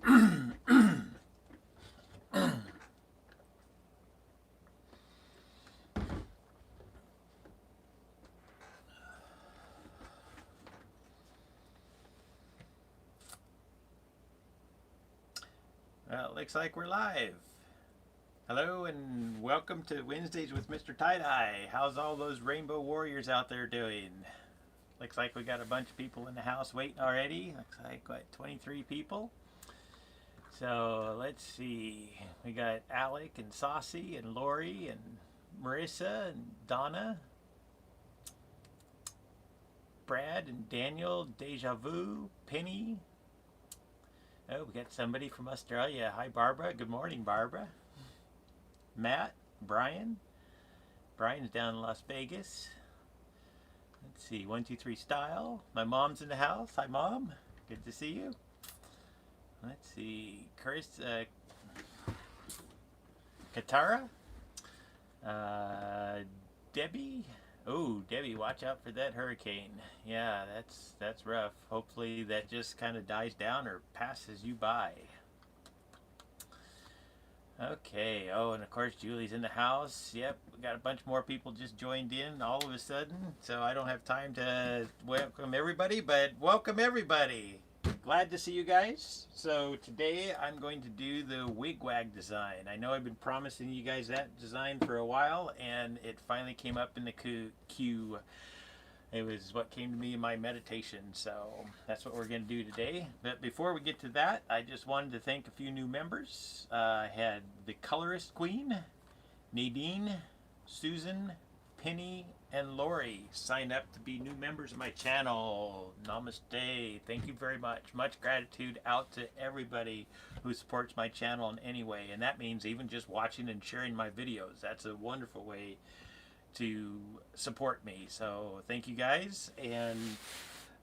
Well, it looks like we're live. Hello and welcome to Wednesdays with MrTieDye. How's all those Rainbow Warriors out there doing? Looks like we got a bunch of people in the house waiting already. Looks like, what, 23 people? So, let's see. We got Alec and Saucy and Lori and Marissa and Donna, Brad and Daniel, Deja Vu, Penny. Oh, we got somebody from Australia. Hi, Barbara. Good morning, Barbara. Matt, Brian. Brian's down in Las Vegas. Let's see, 123 Style. My mom's in the house. Hi, Mom. Good to see you. Let's see, Chris, Katara, Debbie. Oh, Debbie, watch out for that hurricane. Yeah, that's rough. Hopefully that just kind of dies down or passes you by. Okay, oh, and of course Julie's in the house. Yep, we got a bunch more people just joined in all of a sudden, so I don't have time to welcome everybody, but welcome everybody. Glad to see you guys. So today I'm going to do the WigWag design. I know I've been promising you guys that design for a while, and it finally came up in the queue. It was what came to me in my meditation, so that's what we're going to do today. But before we get to that, I just wanted to thank a few new members. I had the Colorist Queen, Nadine, Susan, Penny, and Lori sign up to be new members of my channel. Namaste. Thank you very much. Much gratitude out to everybody who supports my channel in any way. And that means even just watching and sharing my videos. That's a wonderful way to support me. So thank you guys. And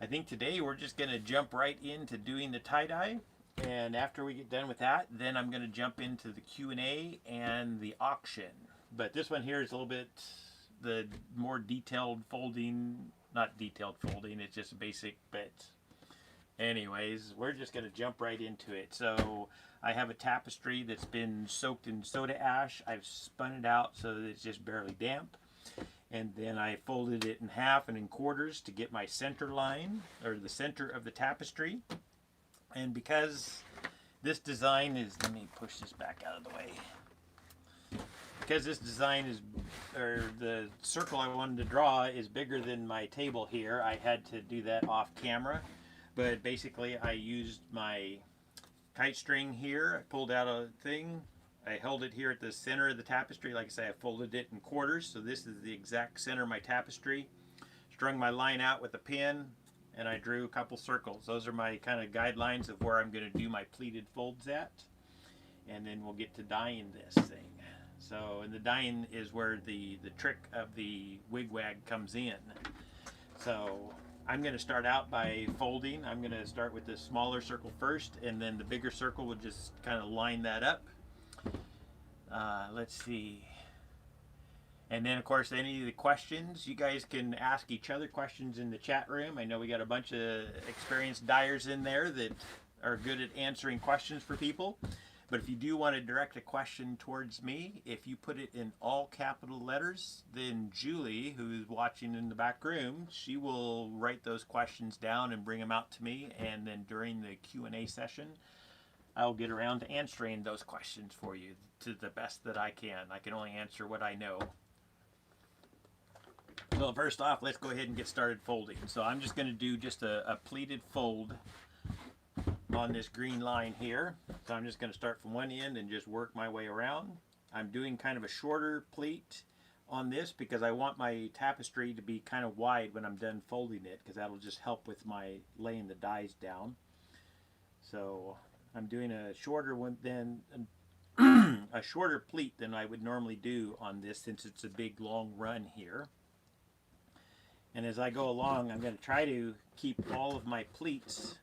I think today we're just going to jump right into doing the tie-dye. And after we get done with that, then I'm going to jump into the Q&A and the auction. But this one here is a little bit the more detailed folding, not detailed folding, it's just basic, but anyways, we're just going to jump right into it. So I have a tapestry that's been soaked in soda ash. I've spun it out so that it's just barely damp. And then I folded it in half and in quarters to get my center line, or the center of the tapestry. And because this design is, let me push this back out of the way. Because this design is, or the circle I wanted to draw is bigger than my table here, I had to do that off camera. But basically I used my kite string here, I pulled out a thing, I held it here at the center of the tapestry. Like I say, I folded it in quarters, so this is the exact center of my tapestry. Strung my line out with a pin, and I drew a couple circles. Those are my kind of guidelines of where I'm going to do my pleated folds at. And then we'll get to dyeing this thing. So, and the dyeing is where the trick of the WigWag comes in. So I'm going to start out by folding. I'm going to start with the smaller circle first, and then the bigger circle will just kind of line that up. Let's see. And then, of course, any of the questions, you guys can ask each other questions in the chat room. I know we got a bunch of experienced dyers in there that are good at answering questions for people. But if you do want to direct a question towards me, if you put it in all capital letters, then Julie, who's watching in the back room, she will write those questions down and bring them out to me. And then during the Q&A session, I'll get around to answering those questions for you to the best that I can. I can only answer what I know. So first off, let's go ahead and get started folding. So I'm just going to do just a pleated fold on this green line here. So I'm just going to start from one end and just work my way around. I'm doing kind of a shorter pleat on this because I want my tapestry to be kind of wide when I'm done folding it, because that'll just help with my laying the dies down. So I'm doing a shorter one than a shorter pleat than I would normally do on this, since it's a big long run here. And as I go along, I'm going to try to keep all of my pleats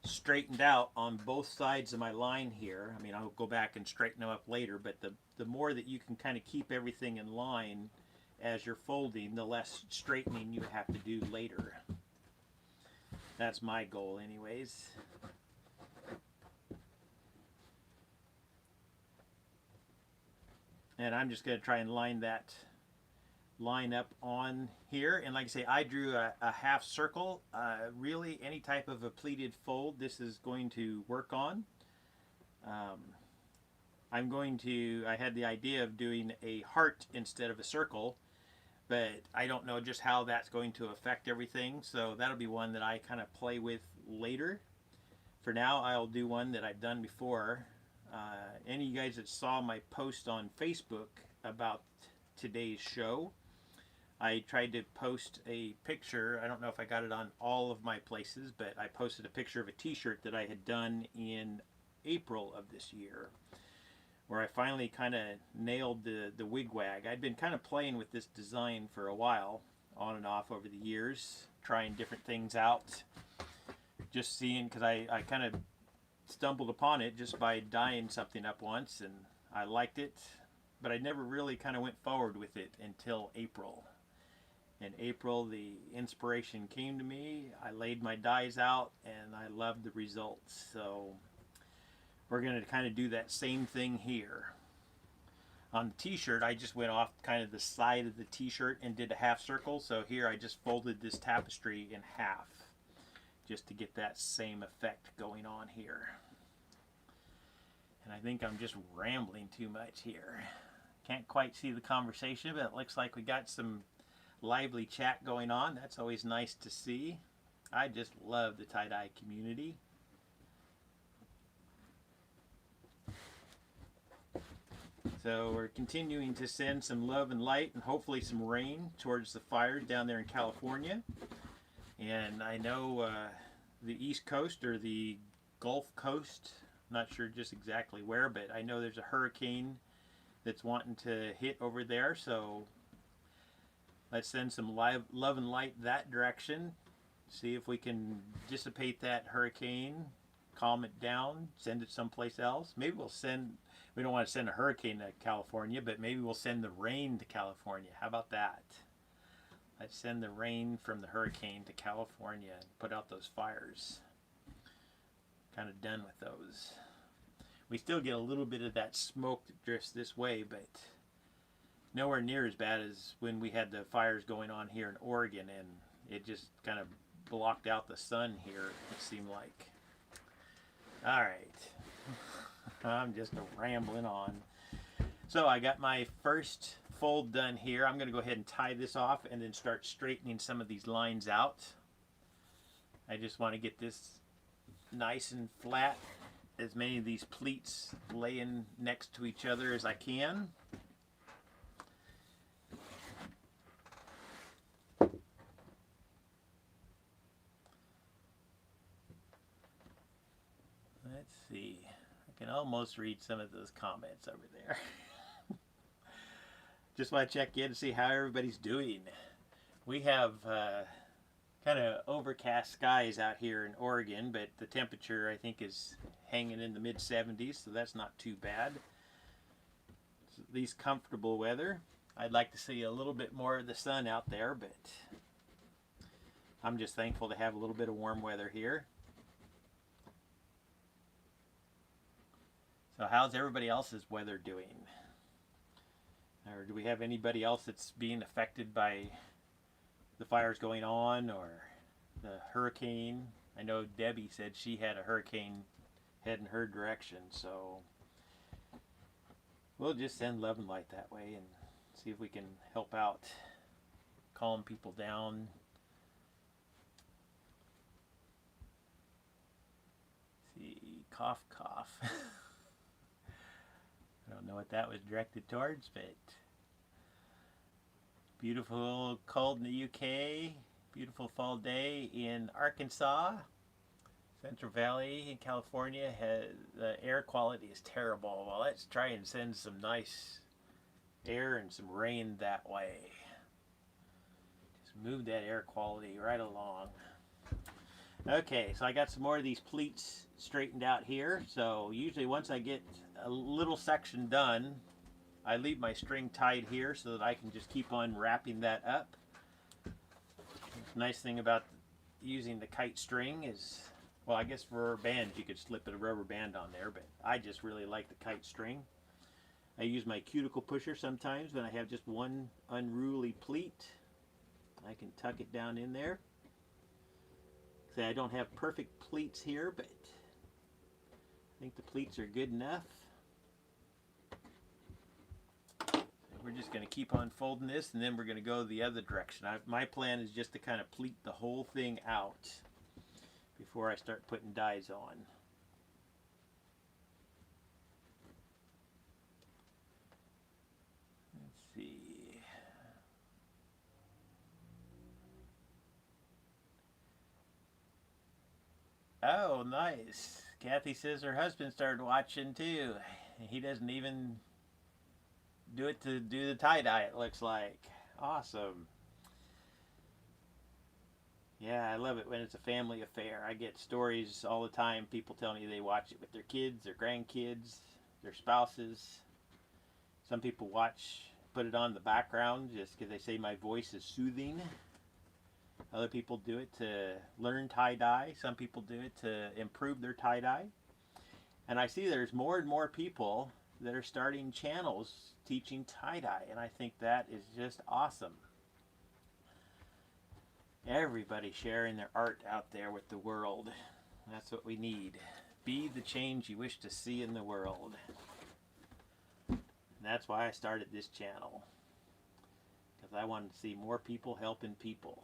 straightened out on both sides of my line here. I mean, I'll go back and straighten them up later, but the more that you can kind of keep everything in line as you're folding, the less straightening you have to do later. That's my goal anyways. And I'm just going to try and line that line up on here. And like I say, I drew a half circle. Really, any type of a pleated fold this is going to work on. I had the idea of doing a heart instead of a circle, but I don't know just how that's going to affect everything. So that'll be one that I kind of play with later. For now, I'll do one that I've done before. Any of you guys that saw my post on Facebook about today's show, I tried to post a picture. I don't know if I got it on all of my places, but I posted a picture of a t-shirt that I had done in April of this year, where I finally kind of nailed the WigWag. I'd been kind of playing with this design for a while, on and off over the years, trying different things out, just seeing, because I kind of stumbled upon it just by dyeing something up once, and I liked it, but I never really kind of went forward with it until April. In April, the inspiration came to me. I laid my dyes out, and I loved the results. So we're going to kind of do that same thing here. On the t-shirt, I just went off kind of the side of the t-shirt and did a half circle. So here I just folded this tapestry in half, just to get that same effect going on here. And I think I'm just rambling too much here. Can't quite see the conversation, but it looks like we got some lively chat going on. That's always nice to see. I just love the tie-dye community. So we're continuing to send some love and light and hopefully some rain towards the fires down there in California. And I know the East Coast or the Gulf Coast, I'm not sure just exactly where, but I know there's a hurricane that's wanting to hit over there. So let's send some love and light that direction. See if we can dissipate that hurricane, calm it down, send it someplace else. Maybe we don't want to send a hurricane to California, but maybe we'll send the rain to California. How about that? Let's send the rain from the hurricane to California and put out those fires. Kind of done with those. We still get a little bit of that smoke that drifts this way, but nowhere near as bad as when we had the fires going on here in Oregon, and it just kind of blocked out the sun here, it seemed like. All right. I'm just rambling on. So I got my first fold done here. I'm going to go ahead and tie this off and then start straightening some of these lines out. I just want to get this nice and flat, as many of these pleats laying next to each other as I can. Let's see. I can almost read some of those comments over there. Just want to check in to see how everybody's doing. We have kind of overcast skies out here in Oregon, but the temperature I think is hanging in the mid 70s, so that's not too bad. It's at least comfortable weather. I'd like to see a little bit more of the sun out there, but I'm just thankful to have a little bit of warm weather here. So how's everybody else's weather doing? Or do we have anybody else that's being affected by the fires going on or the hurricane? I know Debbie said she had a hurricane heading her direction, so we'll just send love and light that way and see if we can help out, calm people down. See, cough, cough. I don't know what that was directed towards, but beautiful cold in the UK, beautiful fall day in Arkansas. Central Valley in California, the air quality is terrible. Well, let's try and send some nice air and some rain that way. Just move that air quality right along. Okay, so I got some more of these pleats straightened out here. So usually once I get a little section done, I leave my string tied here so that I can just keep on wrapping that up. The nice thing about using the kite string is, well, I guess for bands you could slip a rubber band on there, but I just really like the kite string. I use my cuticle pusher sometimes when I have just one unruly pleat. I can tuck it down in there. See, I don't have perfect pleats here, but I think the pleats are good enough. We're just going to keep on folding this, and then we're going to go the other direction. My plan is just to kind of pleat the whole thing out before I start putting dyes on. Let's see. Oh, nice. Kathy says her husband started watching too. He doesn't even do it to do the tie-dye, it looks like. Awesome. Yeah, I love it when it's a family affair. I get stories all the time. People tell me they watch it with their kids, their grandkids, their spouses. Some people put it on the background just because they say my voice is soothing. Other people do it to learn tie-dye. Some people do it to improve their tie-dye. And I see there's more and more people that are starting channels teaching tie-dye, and I think that is just awesome. Everybody sharing their art out there with the world. That's what we need. Be the change you wish to see in the world. And that's why I started this channel, because I wanted to see more people helping people,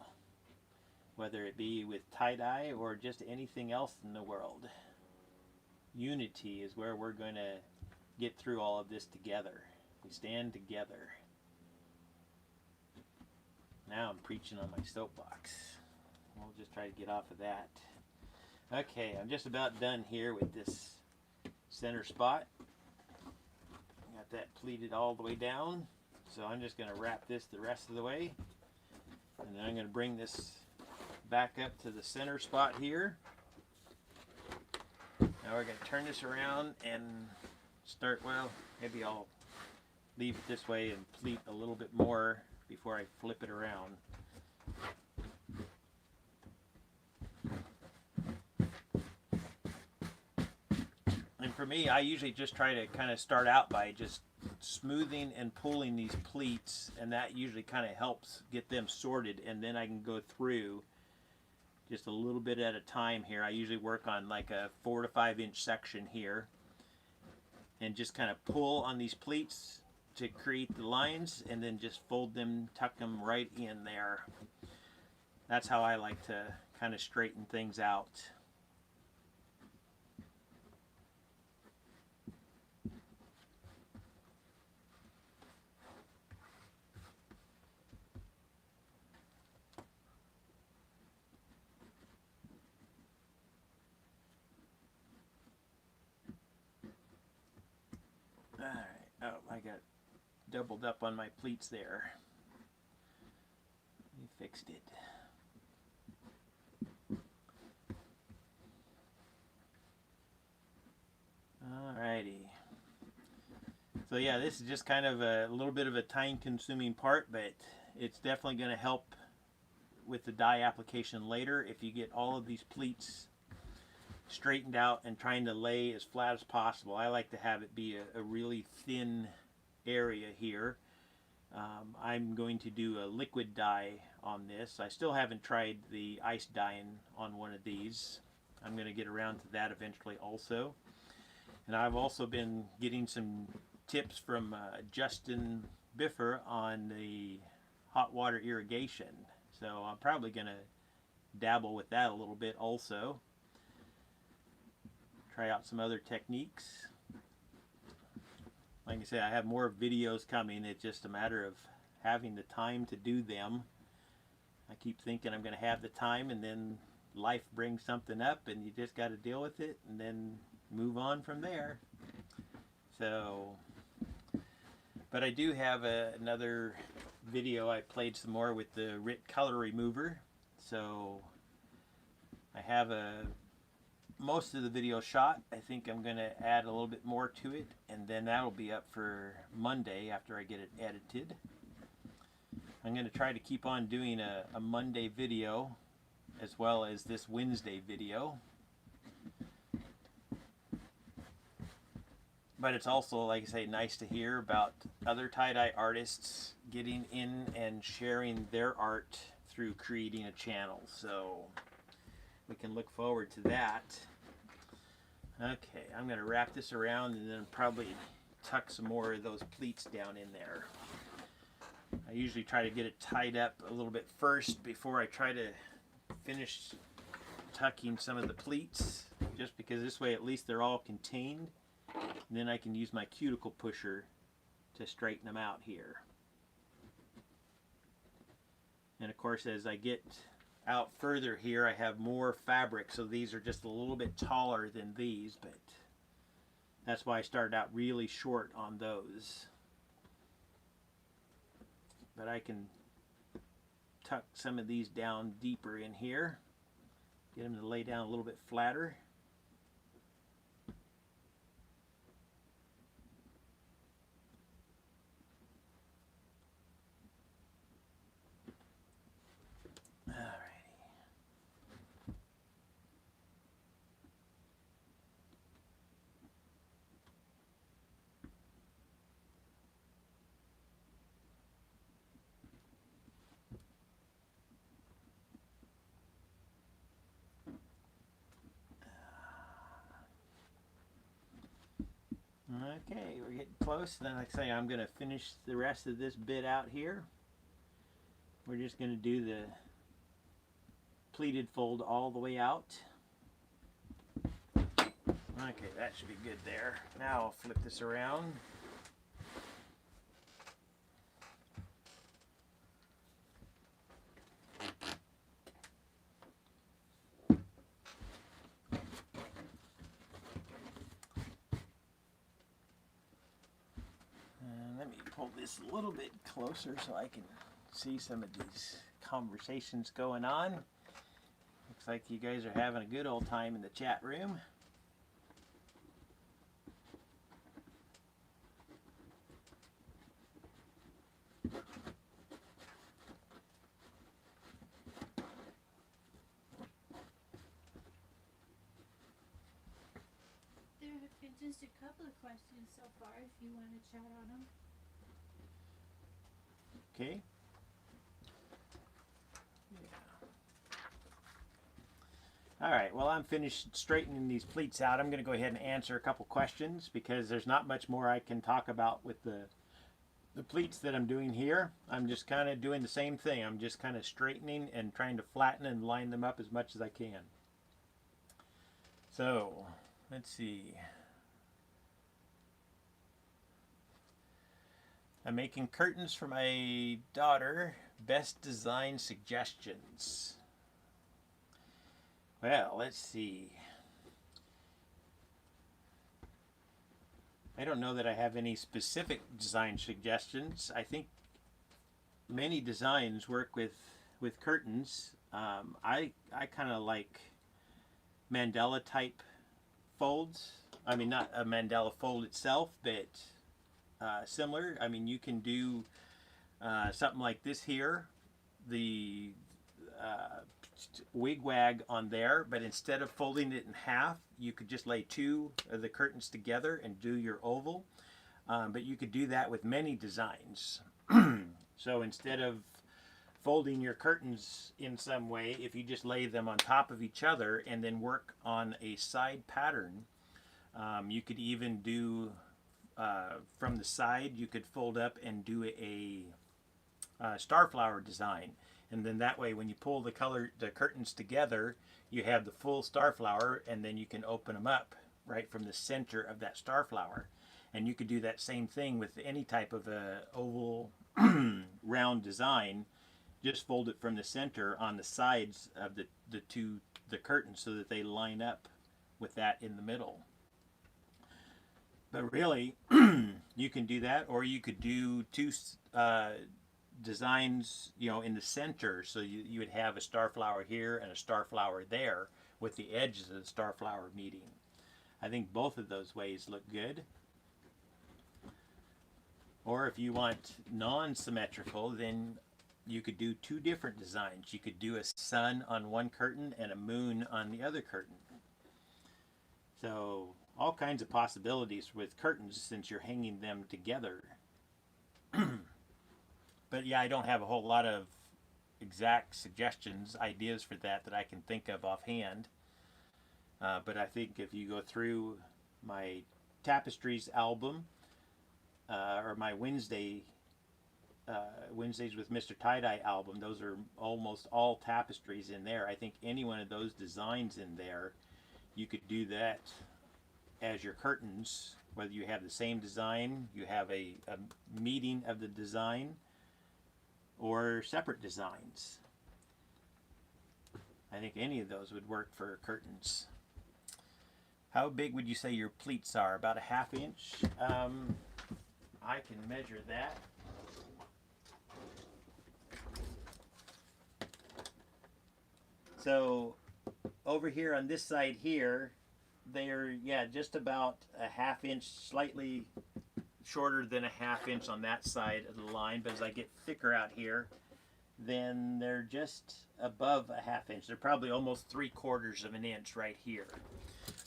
whether it be with tie-dye or just anything else in the world. Unity is where we're going to get through all of this together. We stand together. Now I'm preaching on my soapbox. We'll just try to get off of that. Okay, I'm just about done here with this center spot. Got that pleated all the way down. So I'm just going to wrap this the rest of the way. And then I'm going to bring this back up to the center spot here. Now we're going to turn this around and start, well, maybe I'll leave it this way and pleat a little bit more before I flip it around. And for me, I usually just try to kind of start out by just smoothing and pulling these pleats, and that usually kind of helps get them sorted, and then I can go through just a little bit at a time here. I usually work on like a 4 to 5 inch section here and just kind of pull on these pleats to create the lines, and then just fold them, tuck them right in there. That's how I like to kind of straighten things out. Alright, oh, I got doubled up on my pleats there. We fixed it. Alrighty. So yeah, this is just kind of a little bit of a time-consuming part, but it's definitely going to help with the dye application later if you get all of these pleats straightened out and trying to lay as flat as possible. I like to have it be a really thin area here. I'm going to do a liquid dye on this. I still haven't tried the ice dyeing on one of these. I'm going to get around to that eventually also. And I've also been getting some tips from Justin Biffer on the hot water irrigation. So I'm probably going to dabble with that a little bit also. Try out some other techniques. Like I said, I have more videos coming. It's just a matter of having the time to do them. I keep thinking I'm going to have the time, and then life brings something up and you just got to deal with it and then move on from there. So, but I do have another video. I played some more with the RIT color remover. So I have most of the video shot. I think I'm going to add a little bit more to it, and then that'll be up for Monday after I get it edited. I'm going to try to keep on doing a Monday video as well as this Wednesday video. but it's also, like I say, nice to hear about other tie-dye artists getting in and sharing their art through creating a channel. So we can look forward to that. Okay, I'm going to wrap this around and then probably tuck some more of those pleats down in there. I usually try to get it tied up a little bit first before I try to finish tucking some of the pleats, just because this way at least they're all contained. And then I can use my cuticle pusher to straighten them out here. And of course, as I get out further here, I have more fabric, so these are just a little bit taller than these, but that's why I started out really short on those. But I can tuck some of these down deeper in here, get them to lay down a little bit flatter. Okay, we're getting close. Then, like I say, I'm going to finish the rest of this bit out here. We're just going to do the pleated fold all the way out. Okay, that should be good there. Now I'll flip this around. Let me pull this a little bit closer so I can see some of these conversations going on. Looks like you guys are having a good old time in the chat room. There have been just a couple of questions so far if you want to chat on them. Okay. All right, well, I'm finished straightening these pleats out. I'm going to go ahead and answer a couple questions because there's not much more I can talk about with the pleats that I'm doing here. I'm just kind of doing the same thing. I'm just kind of straightening and trying to flatten and line them up as much as I can. So, let's see. I'm making curtains for my daughter. Best design suggestions. Well, let's see. I don't know that I have any specific design suggestions. I think many designs work with curtains. I kind of like mandala type folds. I mean, not a mandala fold itself, but similar. I mean, you can do something like this here, the WigWag on there, but instead of folding it in half, you could just lay two of the curtains together and do your oval. But you could do that with many designs. So instead of folding your curtains in some way, if you just lay them on top of each other and then work on a side pattern, you could even do from the side, you could fold up and do a starflower design. And then that way, when you pull the curtains together, you have the full starflower, and then you can open them up right from the center of that starflower. And you could do that same thing with any type of a oval round design. Just fold it from the center on the sides of the curtains so that they line up with that in the middle. But really, you can do that, or you could do two designs, you know, in the center, so you would have a starflower here and a starflower there with the edges of the starflower meeting. I think both of those ways look good. Or if you want non-symmetrical, then you could do two different designs. You could do a sun on one curtain and a moon on the other curtain. So all kinds of possibilities with curtains since you're hanging them together. But yeah, I don't have a whole lot of exact suggestions, ideas for that I can think of offhand. But I think if you go through my Tapestries album, or my Wednesdays with MrTieDye album, those are almost all tapestries in there. I think any one of those designs in there, you could do that as your curtains, whether you have the same design, you have a meeting of the design, or separate designs. I think any of those would work for curtains. How big would you say your pleats are? About a ½ inch? I can measure that. So over here on this side here, they're, yeah, just about a ½ inch, slightly shorter than a ½ inch on that side of the line. But as I get thicker out here, then they're just above a ½ inch. They're probably almost 3/4 of an inch right here.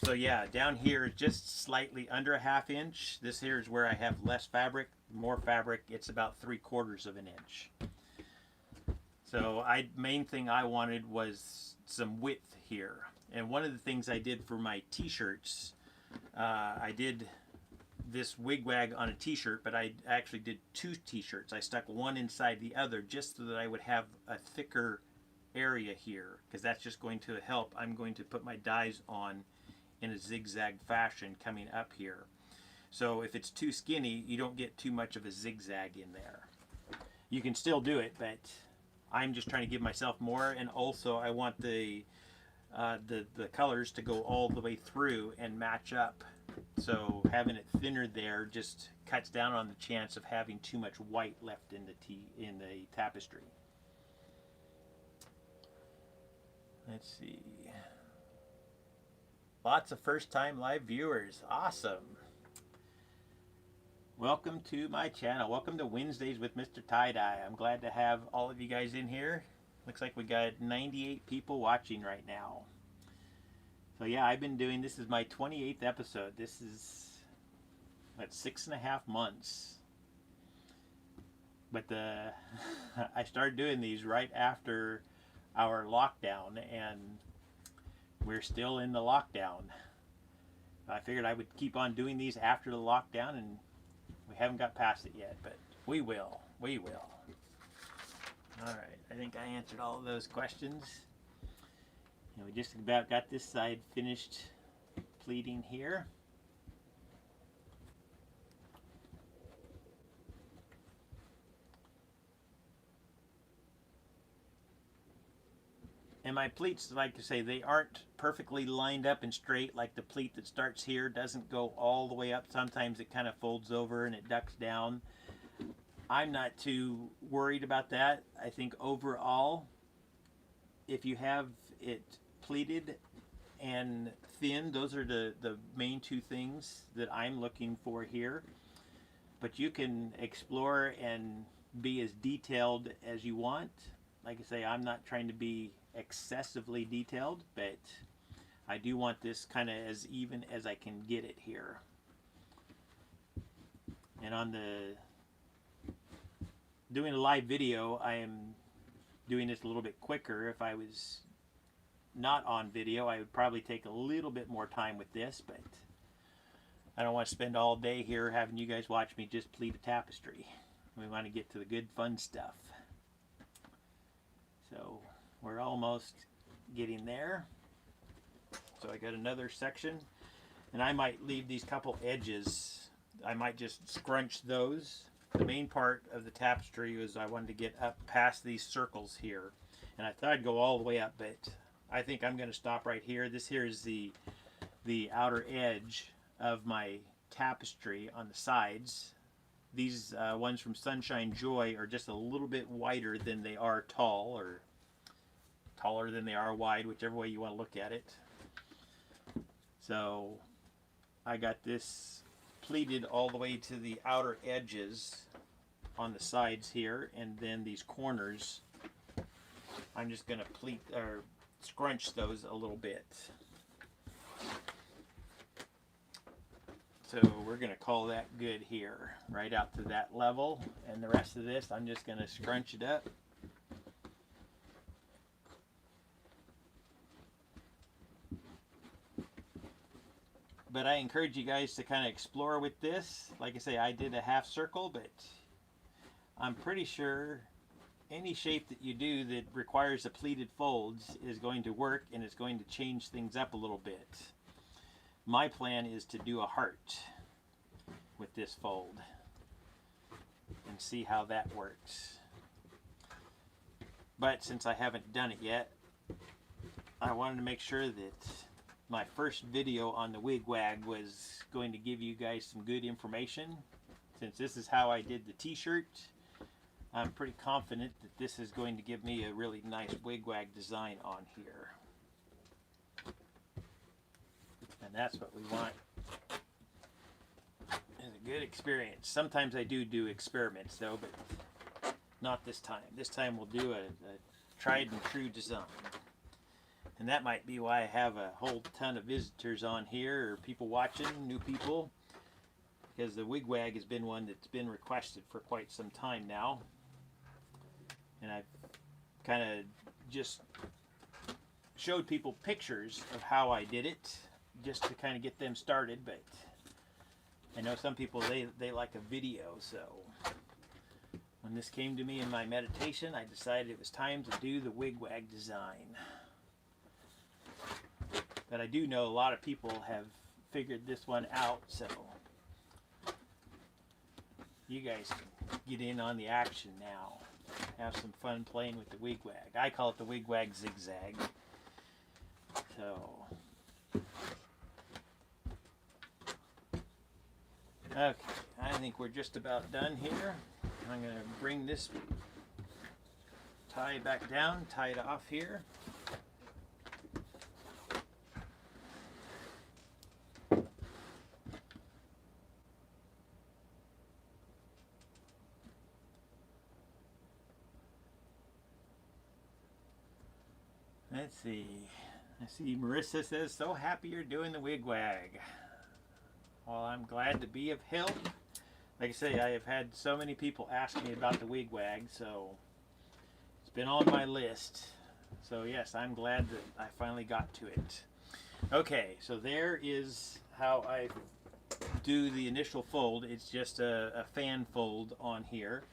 So yeah, down here just slightly under a ½ inch. This here is where I have less fabric. More fabric, it's about 3/4 of an inch. So main thing I wanted was some width here. And one of the things I did for my t-shirts, I did this WigWag on a t-shirt, but I actually did 2 t-shirts. I stuck one inside the other just so that I would have a thicker area here, because that's just going to help. I'm going to put my dies on in a zigzag fashion coming up here. So if it's too skinny, you don't get too much of a zigzag in there. You can still do it, but I'm just trying to give myself more, and also I want the colors to go all the way through and match up. So having it thinner there just cuts down on the chance of having too much white left in the tapestry. Let's see. Lots of first-time live viewers. Awesome. Welcome to my channel. Welcome to Wednesdays with MrTieDye. I'm glad to have all of you guys in here. Looks like we got 98 people watching right now. So yeah, I've been doing, this is my 28th episode. This is, that's 6.5 months. But I started doing these right after our lockdown, and we're still in the lockdown. I figured I would keep on doing these after the lockdown, and we haven't got past it yet, but we will. We will. Alright, I think I answered all of those questions. And we just about got this side finished pleating here. And my pleats, like I say, they aren't perfectly lined up and straight. Like the pleat that starts here doesn't go all the way up. Sometimes it kind of folds over and it ducks down. I'm not too worried about that. I think overall, if you have it pleated and thin, those are the main 2 things that I'm looking for here. But you can explore and be as detailed as you want. Like I say, I'm not trying to be excessively detailed, but I do want this kind of as even as I can get it here. And on the doing a live video, I am doing this a little bit quicker. If I was not on video, I would probably take a little bit more time with this, but I don't want to spend all day here having you guys watch me just pleat a tapestry. We want to get to the good fun stuff. So we're almost getting there. So I got another section, and I might leave these couple edges. I might just scrunch those. The main part of the tapestry was I wanted to get up past these circles here, and I thought I'd go all the way up, but I think I'm going to stop right here. This here is the outer edge of my tapestry on the sides. These ones from Sunshine Joy are just a little bit wider than they are tall, or taller than they are wide, whichever way you want to look at it. So I got this pleated all the way to the outer edges on the sides here, and then these corners I'm just going to pleat or scrunch those a little bit. So we're going to call that good here, right out to that level. And the rest of this, I'm just going to scrunch it up. But I encourage you guys to kind of explore with this. Like I say, I did a half circle, but I'm pretty sure any shape that you do that requires the pleated folds is going to work, and it's going to change things up a little bit. My plan is to do a heart with this fold and see how that works. But since I haven't done it yet, I wanted to make sure that my first video on the WigWag was going to give you guys some good information. Since this is how I did the t-shirt, I'm pretty confident that this is going to give me a really nice WigWag design on here. And that's what we want. It's a good experience. Sometimes I do experiments though, but not this time. This time we'll do a tried and true design. And that might be why I have a whole ton of visitors on here, or people watching, new people, because the WigWag has been one that's been requested for quite some time now. And I've kind of just showed people pictures of how I did it, just to kind of get them started. But I know some people, they like a video, so when this came to me in my meditation, I decided it was time to do the WigWag design. But I do know a lot of people have figured this one out, so you guys can get in on the action now. Have some fun playing with the WigWag. I call it the WigWag ZigZag. So, okay, I think we're just about done here. I'm going to bring this tie back down, tie it off here. Let's see. I see Marissa says, so happy you're doing the WigWag. Well, I'm glad to be of help. Like I say, I have had so many people ask me about the WigWag, so it's been on my list. So yes, I'm glad that I finally got to it. Okay, so there is how I do the initial fold. It's just a fan fold on here.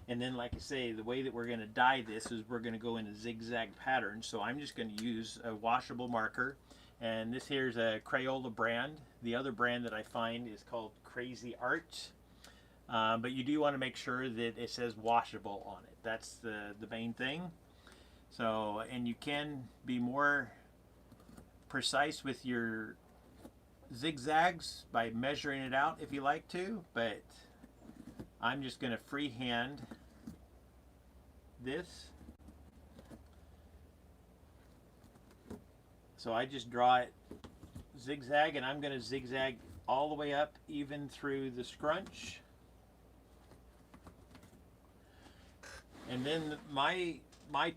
And then, like I say, the way that we're going to dye this is we're going to go in a zigzag pattern. So I'm just going to use a washable marker. And this here's a Crayola brand. The other brand that I find is called Crazy Art. But you do want to make sure that it says washable on it. That's the main thing. So, and you can be more precise with your zigzags by measuring it out if you like to. But I'm just going to freehand this. So I just draw it zigzag, and I'm going to zigzag all the way up even through the scrunch. And then my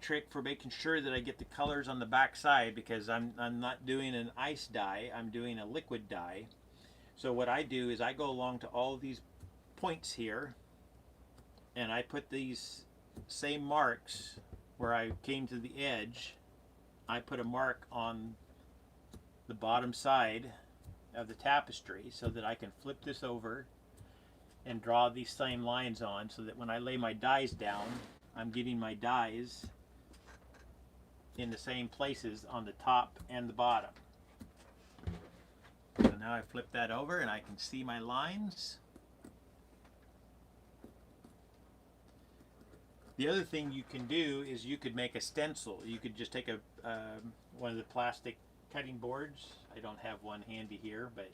trick for making sure that I get the colors on the back side, because I'm not doing an ice dye, I'm doing a liquid dye. So what I do is I go along to all of these points here, and I put these same marks where I came to the edge. I put a mark on the bottom side of the tapestry so that I can flip this over and draw these same lines on, so that when I lay my dyes down, I'm getting my dyes in the same places on the top and the bottom. So now I flip that over and I can see my lines. The other thing you can do is you could make a stencil. You could just take one of the plastic cutting boards. I don't have one handy here, but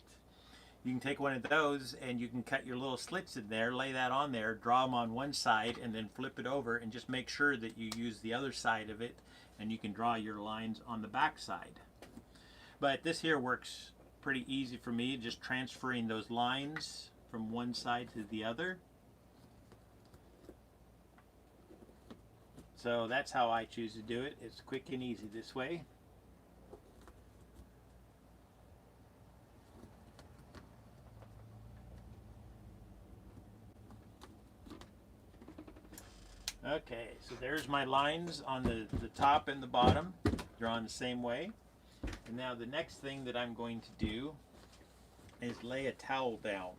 you can take one of those and you can cut your little slits in there, lay that on there, draw them on one side, and then flip it over, and just make sure that you use the other side of it, and you can draw your lines on the back side. But this here works pretty easy for me, just transferring those lines from one side to the other. So that's how I choose to do it. It's quick and easy this way. Okay, so there's my lines on the top and the bottom, drawn the same way. And now the next thing that I'm going to do is lay a towel down.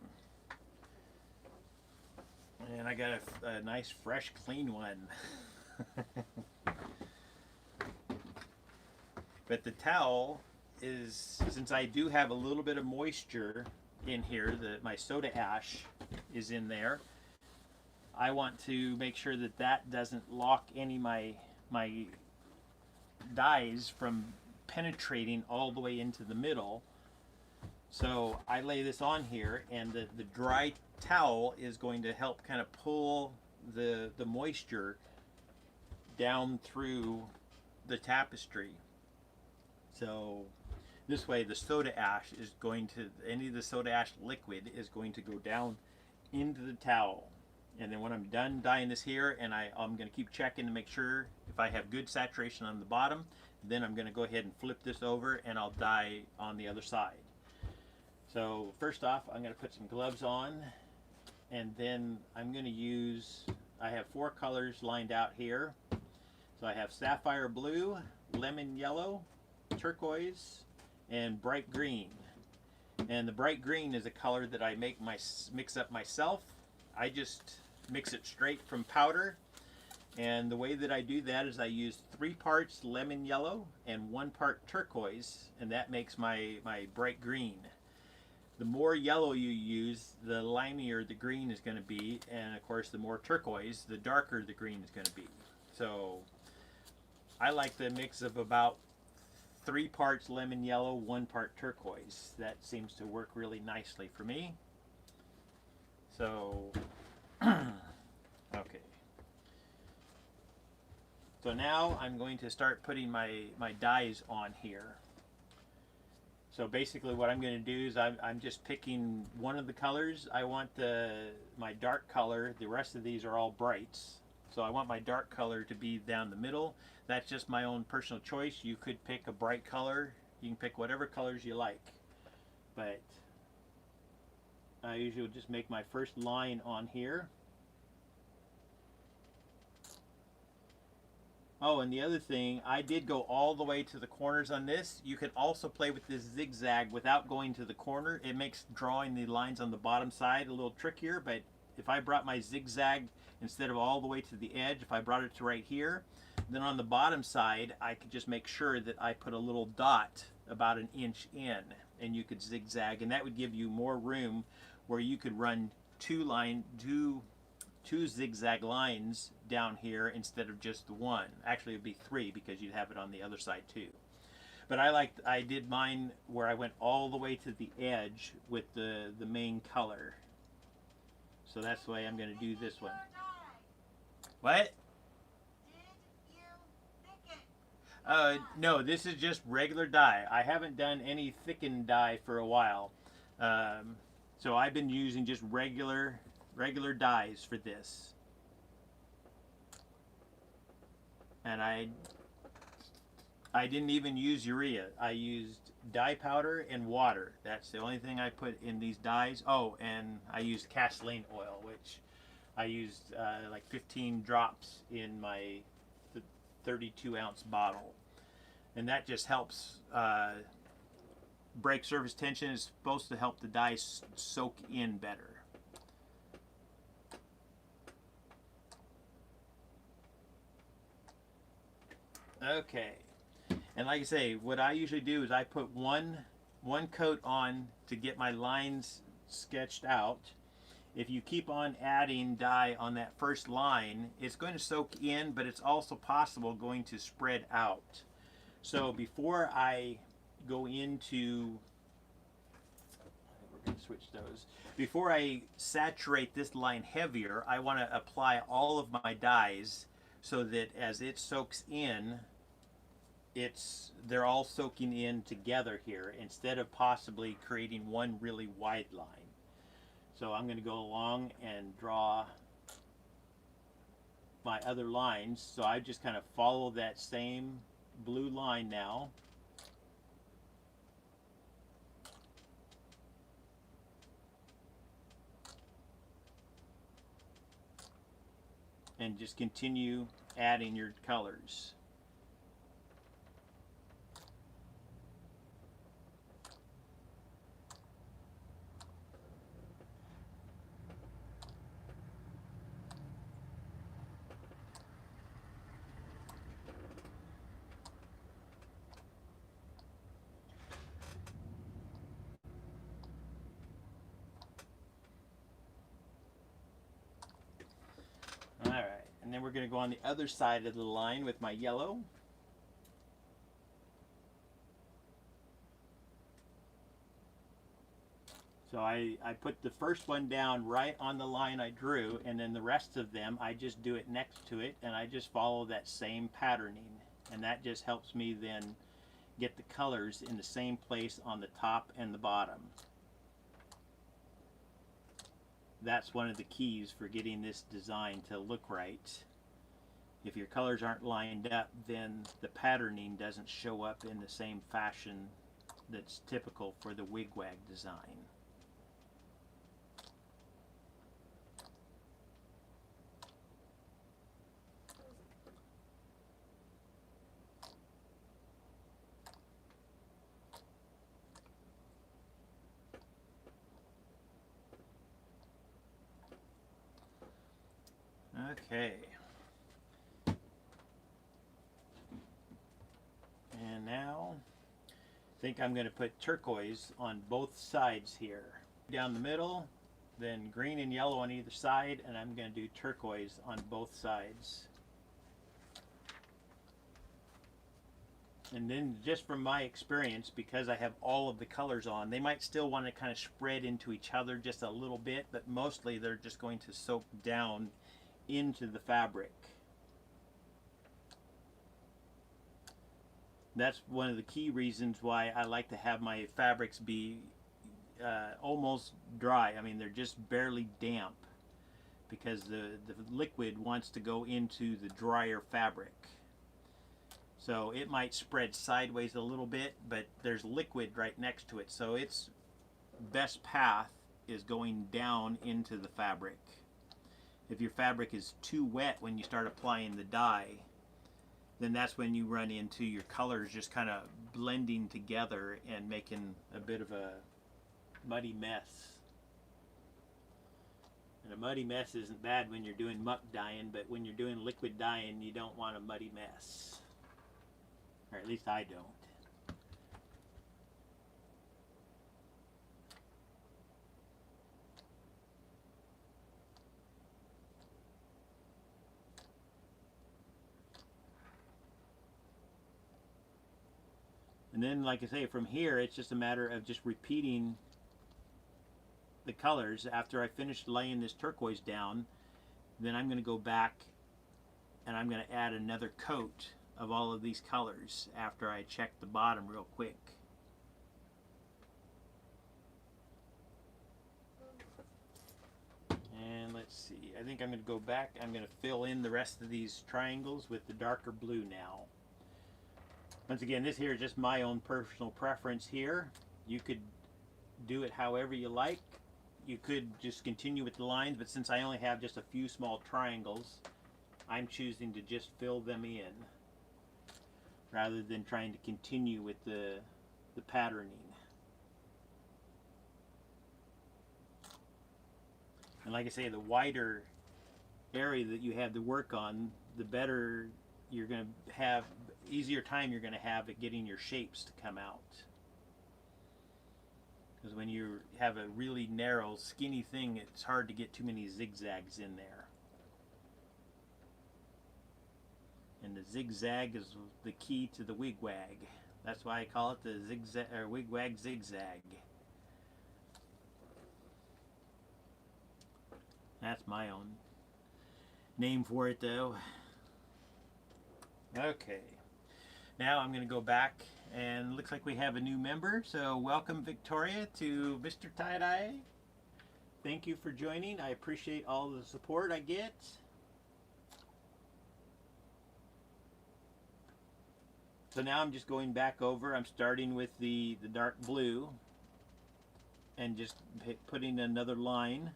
And I got a nice, fresh, clean one. But the towel is, since I do have a little bit of moisture in here, my soda ash is in there, I want to make sure that that doesn't lock any of my dyes from penetrating all the way into the middle. So I lay this on here, and the dry towel is going to help kind of pull the moisture down through the tapestry. So this way the soda ash is going to, any of the soda ash liquid is going to go down into the towel. And then when I'm done dyeing this here, and I'm going to keep checking to make sure if I have good saturation on the bottom, then I'm going to go ahead and flip this over and I'll dye on the other side. So first off, I'm going to put some gloves on, and then I'm going to use, I have 4 colors lined out here. So I have sapphire blue, lemon yellow, turquoise, and bright green. And the bright green is a color that I mix up myself. I just mix it straight from powder, and the way that I do that is I use 3 parts lemon yellow and 1 part turquoise, and that makes my bright green. The more yellow you use, the limier the green is going to be, and of course the more turquoise, the darker the green is going to be. So I like the mix of about 3 parts lemon yellow, 1 part turquoise. That seems to work really nicely for me. So okay. So now I'm going to start putting my dyes on here. So basically what I'm going to do is I'm just picking one of the colors. I want my dark color. The rest of these are all brights. So I want my dark color to be down the middle. That's just my own personal choice. You could pick a bright color. You can pick whatever colors you like. But I usually would just make my first line on here. Oh, and the other thing, I did go all the way to the corners on this. You can also play with this zigzag without going to the corner. It makes drawing the lines on the bottom side a little trickier, but if I brought my zigzag instead of all the way to the edge, if I brought it to right here, then on the bottom side, I could just make sure that I put a little dot about 1 inch in, and you could zigzag, and that would give you more room where you could run two zigzag lines down here instead of just the 1. Actually, it would be 3 because you'd have it on the other side too. But I did mine where I went all the way to the edge with the main color. So that's the way I'm going to do this one. What? No, this is just regular dye. I haven't done any thickened dye for a while. So I've been using just regular dyes for this. And I didn't even use urea. I used dye powder and water. That's the only thing I put in these dyes. Oh, and I used gasoline oil, which I used like 15 drops in my 32-ounce bottle. And that just helps break surface tension. It's supposed to help the dye soak in better. Okay, and like I say, what I usually do is I put one coat on to get my lines sketched out. If you keep on adding dye on that first line, it's going to soak in, but it's also possible going to spread out. So before I go into, we're going to switch those. Before I saturate this line heavier, I want to apply all of my dyes so that as it soaks in, they're all soaking in together here instead of possibly creating one really wide line. So I'm going to go along and draw my other lines. So I just kind of follow that same blue line now. and just continue adding your colors. Alright, and then we're going to go on the other side of the line with my yellow. So I put the first one down right on the line I drew, and then the rest of them I just do it next to it, and I just follow that same patterning. And that just helps me then get the colors in the same place on the top and the bottom. That's one of the keys for getting this design to look right. If your colors aren't lined up, then the patterning doesn't show up in the same fashion that's typical for the WigWag design. Okay. And now I think I'm going to put turquoise on both sides here. Down the middle, then green and yellow on either side, and I'm going to do turquoise on both sides. And then just from my experience, because I have all of the colors on, they might still want to kind of spread into each other just a little bit, but mostly they're just going to soak down into the fabric. That's one of the key reasons why I like to have my fabrics be almost dry. I mean, they're just barely damp, because the liquid wants to go into the drier fabric. So it might spread sideways a little bit, but there's liquid right next to it, so its best path is going down into the fabric. If your fabric is too wet when you start applying the dye, then that's when you run into your colors just kind of blending together and making a bit of a muddy mess. And a muddy mess isn't bad when you're doing muck dyeing, but when you're doing liquid dyeing, you don't want a muddy mess. Or at least I don't. And then, like I say, from here, it's just a matter of just repeating the colors. After I finish laying this turquoise down, then I'm going to go back and I'm going to add another coat of all of these colors after I check the bottom real quick. And let's see, I think I'm going to go back, I'm going to fill in the rest of these triangles with the darker blue now. Once again, this here is just my own personal preference here. You could do it however you like. You could just continue with the lines, but since I only have just a few small triangles, I'm choosing to just fill them in rather than trying to continue with the patterning. And like I say, the wider area that you have to work on, the better you're going to have, easier time you're going to have at getting your shapes to come out. Because when you have a really narrow, skinny thing, it's hard to get too many zigzags in there. And the zigzag is the key to the WigWag. That's why I call it the zigzag or WigWag zigzag. That's my own name for it, though. Okay, now I'm going to go back, and looks like we have a new member. So welcome, Victoria, to MrTieDye. Thank you for joining. I appreciate all the support I get. So now I'm just going back over. I'm starting with the dark blue and just putting another line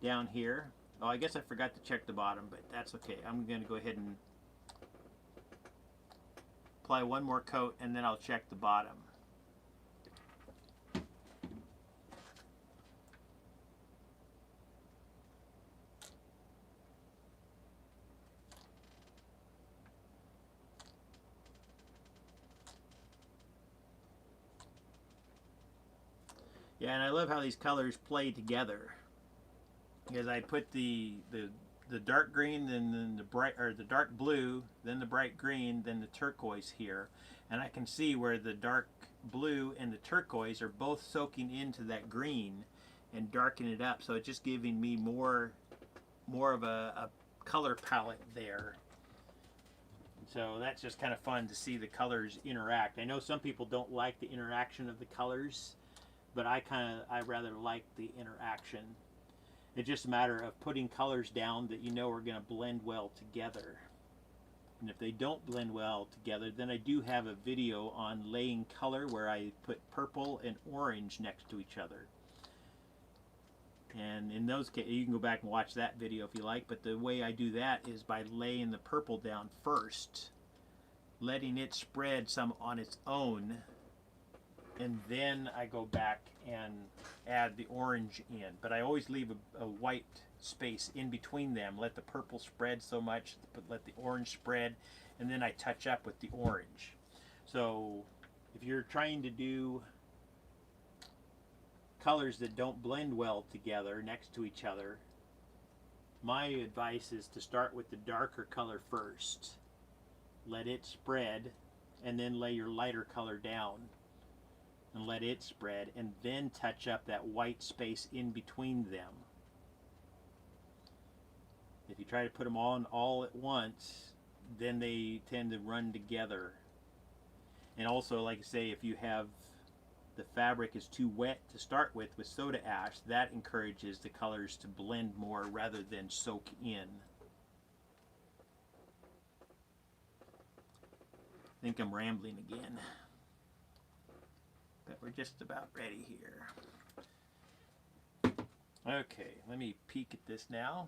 down here. Oh, I guess I forgot to check the bottom, but that's okay. I'm going to go ahead and apply one more coat, and then I'll check the bottom. Yeah, and I love how these colors play together. Because I put the dark green, then the bright, or the dark blue, then the bright green, then the turquoise here, and I can see where the dark blue and the turquoise are both soaking into that green and darkening it up. So it's just giving me more of a color palette there. So that's just kind of fun to see the colors interact. I know some people don't like the interaction of the colors, but I rather like the interaction. It's just a matter of putting colors down that you know are going to blend well together. And if they don't blend well together, then I do have a video on laying color where I put purple and orange next to each other. And in those cases, you can go back and watch that video if you like, but the way I do that is by laying the purple down first, letting it spread some on its own, and then I go back and add the orange in. But I always leave a white space in between them. Let the purple spread so much, but let the orange spread, and then I touch up with the orange. So if you're trying to do colors that don't blend well together next to each other, my advice is to start with the darker color first. Let it spread, and then lay your lighter color down and let it spread, and then touch up that white space in between them. If you try to put them on all at once, then they tend to run together. And also, like I say, if you have the fabric is too wet to start with soda ash, that encourages the colors to blend more rather than soak in. I think I'm rambling again, but we're just about ready here. Okay, let me peek at this now.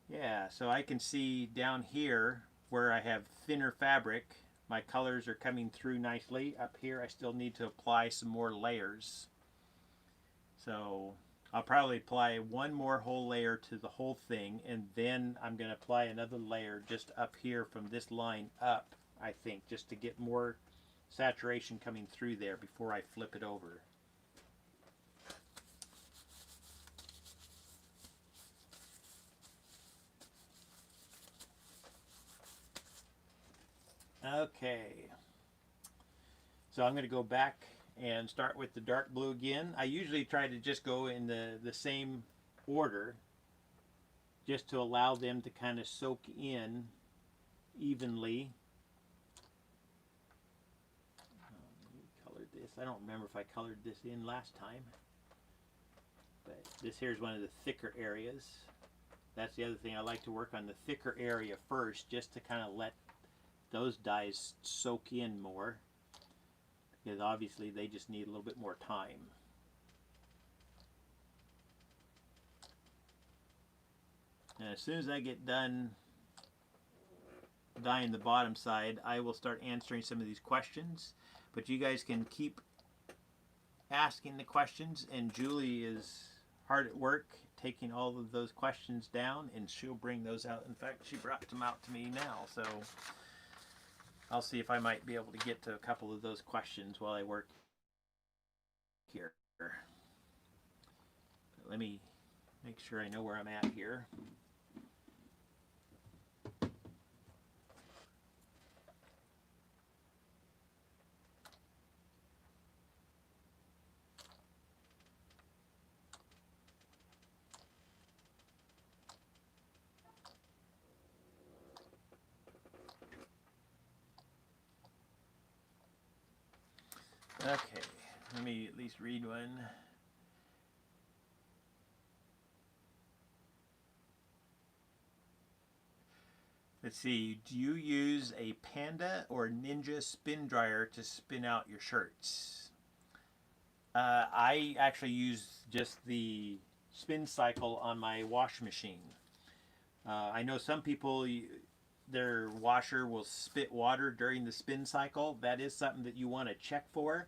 Yeah, so I can see down here where I have thinner fabric, my colors are coming through nicely. Up here I still need to apply some more layers. So I'll probably apply one more whole layer to the whole thing, and then I'm going to apply another layer just up here from this line up, I think, just to get more saturation coming through there before I flip it over. Okay, so I'm going to go back and start with the dark blue again. I usually try to just go in the same order just to allow them to kind of soak in evenly. Colored this. I don't remember if I colored this in last time, but this here is one of the thicker areas. That's the other thing, I like to work on the thicker area first, just to kind of let those dyes soak in more, because obviously they just need a little bit more time. And as soon as I get done dyeing the bottom side, I will start answering some of these questions. But you guys can keep asking the questions, and Julie is hard at work taking all of those questions down, and she'll bring those out. In fact, she brought them out to me now, so I'll see if I might be able to get to a couple of those questions while I work here. But let me make sure I know where I'm at here. Okay, let me at least read one. Let's see, do you use a Panda or Ninja spin dryer to spin out your shirts? I actually use just the spin cycle on my wash machine. I know some people, their washer will spit water during the spin cycle. That is something that you want to check for,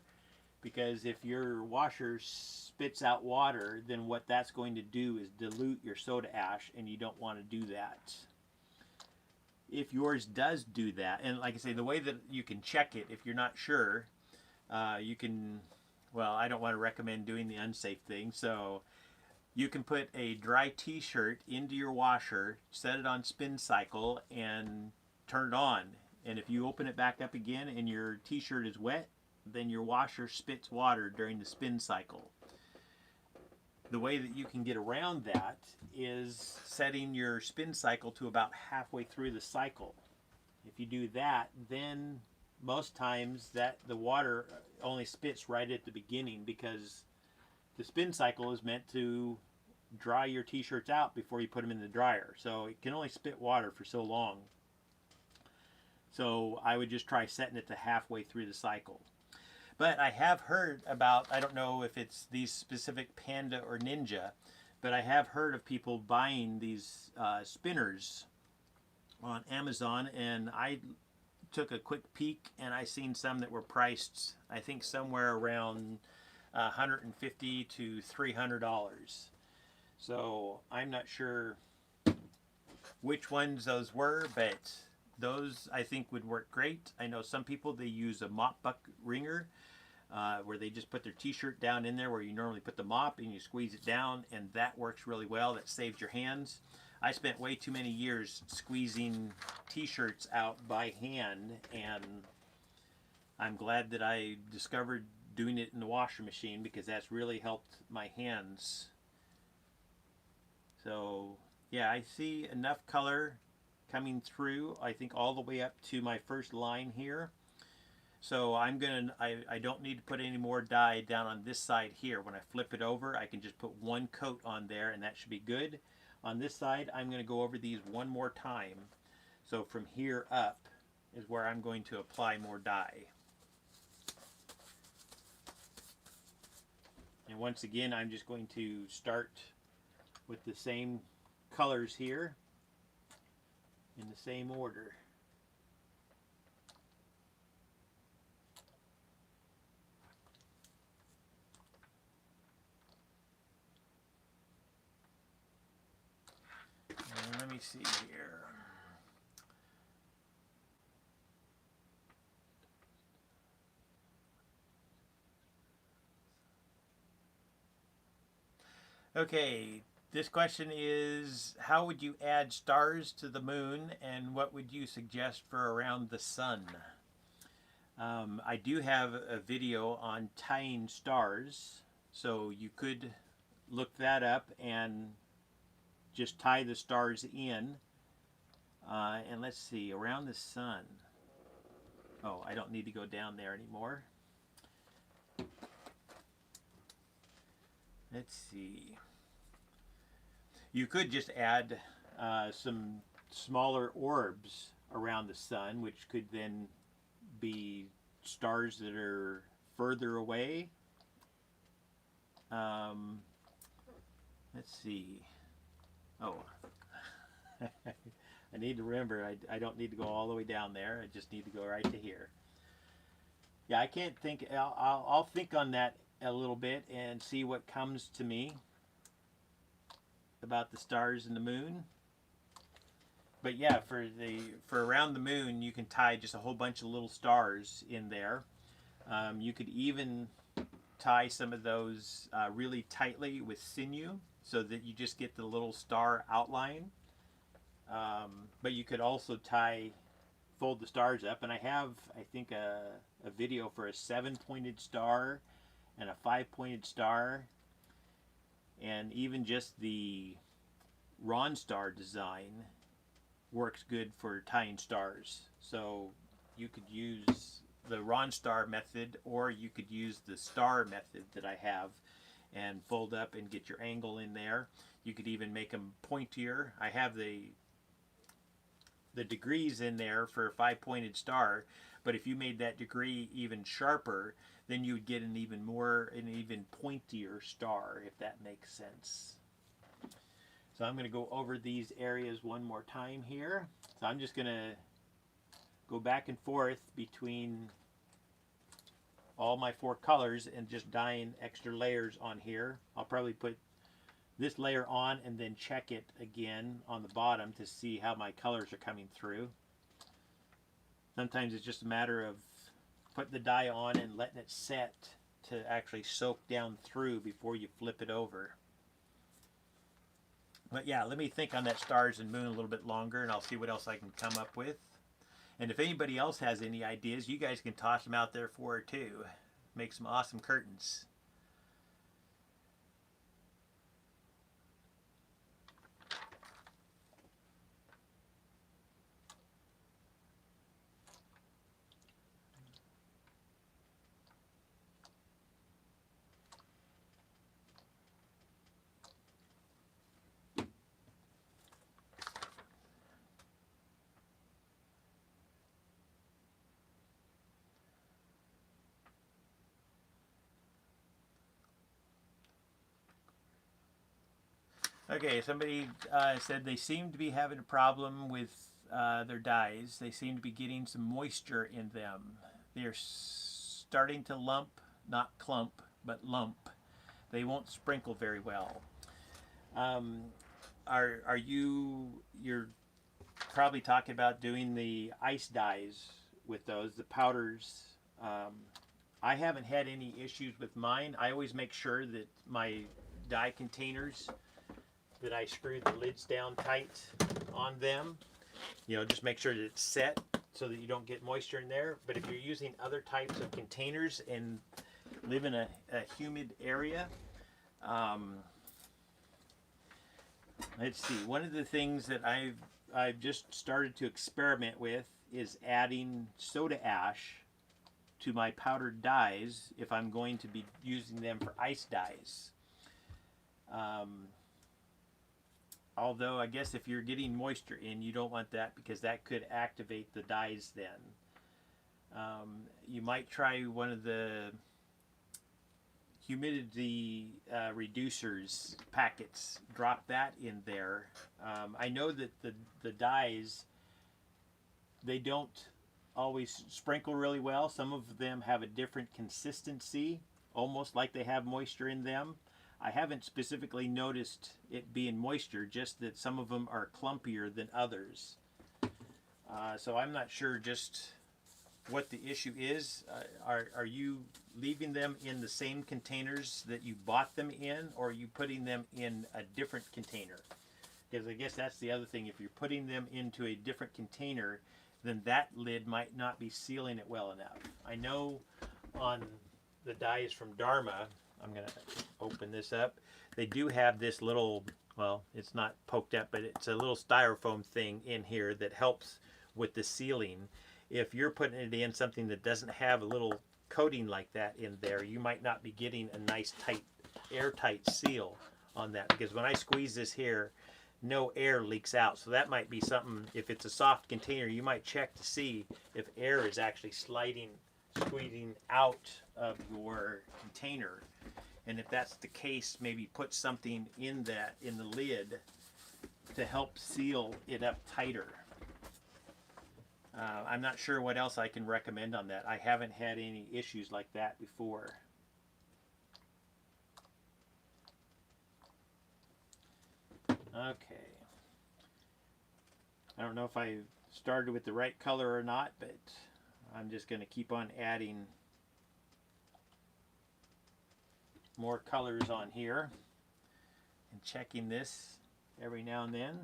because if your washer spits out water, then what that's going to do is dilute your soda ash, and you don't want to do that. If yours does do that, and like I say, the way that you can check it, if you're not sure, you can, well, I don't want to recommend doing the unsafe thing, so you can put a dry t-shirt into your washer, set it on spin cycle, and turn it on. And if you open it back up again and your t-shirt is wet, then your washer spits water during the spin cycle. The way that you can get around that is setting your spin cycle to about halfway through the cycle. If you do that, then most times that the water only spits right at the beginning, because the spin cycle is meant to dry your t-shirts out before you put them in the dryer. So it can only spit water for so long. So I would just try setting it to halfway through the cycle. But I have heard about, I don't know if it's these specific Panda or Ninja, but I have heard of people buying these spinners on Amazon, and I took a quick peek and I seen some that were priced, I think, somewhere around $150 to $300. So I'm not sure which ones those were, but those I think would work great. I know some people, they use a mop bucket wringer, where they just put their t-shirt down in there where you normally put the mop, and you squeeze it down, and that works really well. That saves your hands. I spent way too many years squeezing t-shirts out by hand, and I'm glad that I discovered doing it in the washer machine, because that's really helped my hands. So yeah, I see enough color coming through, I think all the way up to my first line here. So I don't need to put any more dye down on this side here. When I flip it over, I can just put one coat on there, and that should be good. On this side, I'm going to go over these one more time. So from here up is where I'm going to apply more dye. And once again, I'm just going to start with the same colors here in the same order. And let me see here. Okay, this question is, how would you add stars to the moon, and what would you suggest for around the sun? I do have a video on tying stars, so you could look that up and just tie the stars in. And let's see, around the sun. Oh, I don't need to go down there anymore. Let's see. You could just add some smaller orbs around the sun, which could then be stars that are further away. Let's see. Oh, I need to remember, I don't need to go all the way down there. I just need to go right to here. Yeah, I can't think. I'll think on that a little bit and see what comes to me about the stars and the moon. But yeah, for around the moon, you can tie just a whole bunch of little stars in there. You could even tie some of those really tightly with sinew, so that you just get the little star outline. But you could also fold the stars up, and I have, I think, a video for a 7-pointed star and a 5-pointed star, and even just the Ron star design works good for tying stars. So you could use the Ron star method, or you could use the star method that I have, and fold up and get your angle in there. You could even make them pointier. I have the degrees in there for a 5-pointed star, but if you made that degree even sharper, then you would get an even pointier star, if that makes sense. So I'm going to go over these areas one more time here. So I'm just going to go back and forth between all my 4 colors and just dyeing extra layers on here. I'll probably put this layer on and then check it again on the bottom to see how my colors are coming through. Sometimes it's just a matter of putting the dye on and letting it set to actually soak down through before you flip it over. But yeah, let me think on that stars and moon a little bit longer, and I'll see what else I can come up with. And if anybody else has any ideas, you guys can toss them out there for her too. Make some awesome curtains. Okay, somebody said they seem to be having a problem with their dyes. They seem to be getting some moisture in them. They're starting to lump, not clump, but lump. They won't sprinkle very well. You're probably talking about doing the ice dyes with those, the powders. I haven't had any issues with mine. I always make sure that my dye containers, that I screw the lids down tight on them. You know, just make sure that it's set so that you don't get moisture in there. But if you're using other types of containers and live in a humid area, let's see. One of the things that I've just started to experiment with is adding soda ash to my powdered dyes if I'm going to be using them for ice dyes. Although I guess if you're getting moisture in, you don't want that because that could activate the dyes then. You might try one of the humidity reducers packets. Drop that in there. I know that the dyes, they don't always sprinkle really well. Some of them have a different consistency, almost like they have moisture in them. I haven't specifically noticed it being moisture, just that some of them are clumpier than others. So I'm not sure just what the issue is. Are you leaving them in the same containers that you bought them in, or are you putting them in a different container? Because I guess that's the other thing. If you're putting them into a different container, then that lid might not be sealing it well enough. I know on the dyes from Dharma, I'm going to open this up. They do have this little, well, it's not poked up, but it's a little styrofoam thing in here that helps with the sealing. If you're putting it in something that doesn't have a little coating like that in there, you might not be getting a nice tight, airtight seal on that. Because when I squeeze this here, no air leaks out. So that might be something, if it's a soft container, you might check to see if air is actually squeezing out of your container. And if that's the case, maybe put something in the lid to help seal it up tighter. I'm not sure what else I can recommend on that. I haven't had any issues like that before. Okay. I don't know if I started with the right color or not, but I'm just going to keep on adding more colors on here and checking this every now and then.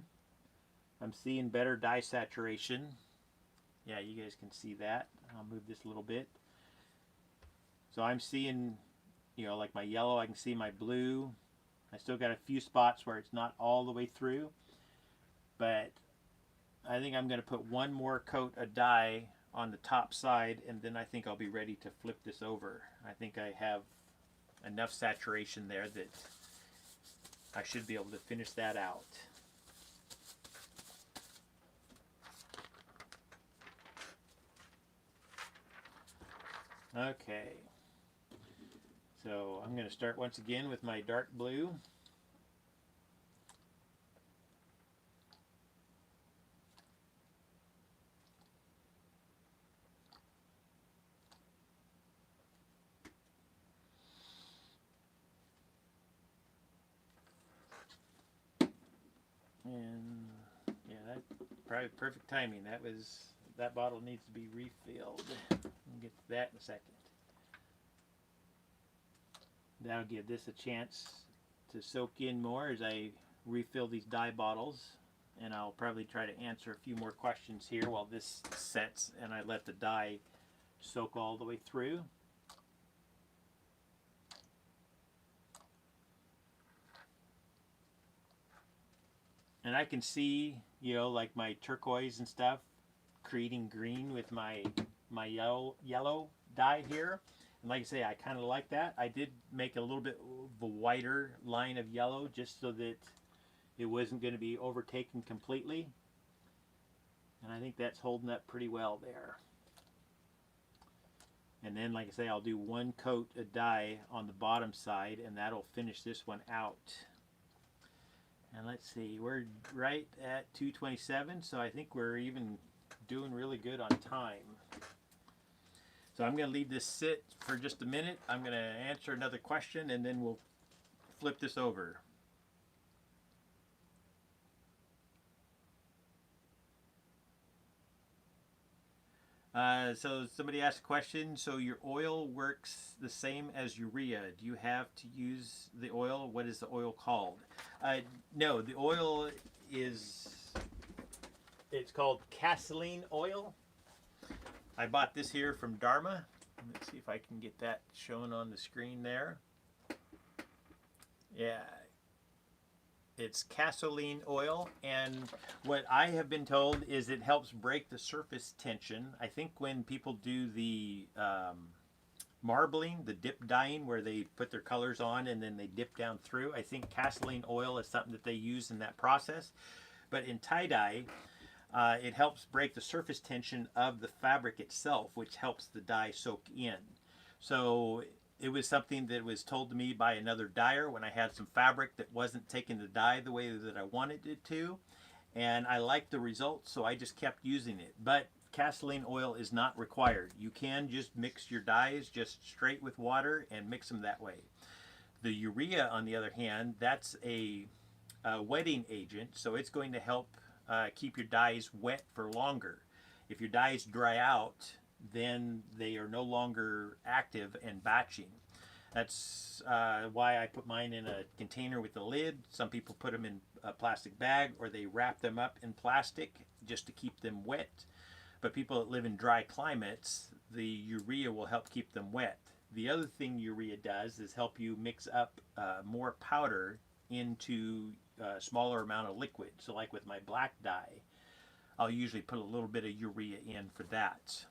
I'm seeing better dye saturation. Yeah, you guys can see that. I'll move this a little bit. So I'm seeing, you know, like my yellow, I can see my blue. I still got a few spots where it's not all the way through, but I think I'm going to put one more coat of dye on the top side, and then I think I'll be ready to flip this over. I think I have enough saturation there that I should be able to finish that out. Okay, so I'm going to start once again with my dark blue. And yeah, that probably perfect timing. That bottle needs to be refilled. We'll get to that in a second. That'll give this a chance to soak in more as I refill these dye bottles. And I'll probably try to answer a few more questions here while this sets and I let the dye soak all the way through. And I can see, you know, like my turquoise and stuff creating green with my yellow dye here. And like I say, I kind of like that. I did make a little bit of a wider line of yellow just so that it wasn't going to be overtaken completely. And I think that's holding up pretty well there. And then, like I say, I'll do one coat of dye on the bottom side and that'll finish this one out. And let's see, we're right at 2:27, so I think we're even doing really good on time. So I'm going to leave this sit for just a minute. I'm going to answer another question and then we'll flip this over. So somebody asked a question, so your oil works the same as urea. Do you have to use the oil? What is the oil called? No, the oil it's called gasoline oil. I bought this here from Dharma. Let's see if I can get that shown on the screen there. Yeah. It's gasoline oil, and what I have been told is it helps break the surface tension. I think when people do the marbling, the dip dyeing, where they put their colors on and then they dip down through, I think gasoline oil is something that they use in that process. But in tie-dye, it helps break the surface tension of the fabric itself, which helps the dye soak in. So it was something that was told to me by another dyer when I had some fabric that wasn't taking the dye the way that I wanted it to. And I liked the results, so I just kept using it. But gasoline oil is not required. You can just mix your dyes just straight with water and mix them that way. The urea, on the other hand, that's a wetting agent, so it's going to help keep your dyes wet for longer. If your dyes dry out, then they are no longer active and batching. That's why I put mine in a container with a lid. Some people put them in a plastic bag or they wrap them up in plastic just to keep them wet. But people that live in dry climates, the urea will help keep them wet. The other thing urea does is help you mix up more powder into a smaller amount of liquid. So like with my black dye, I'll usually put a little bit of urea in for that.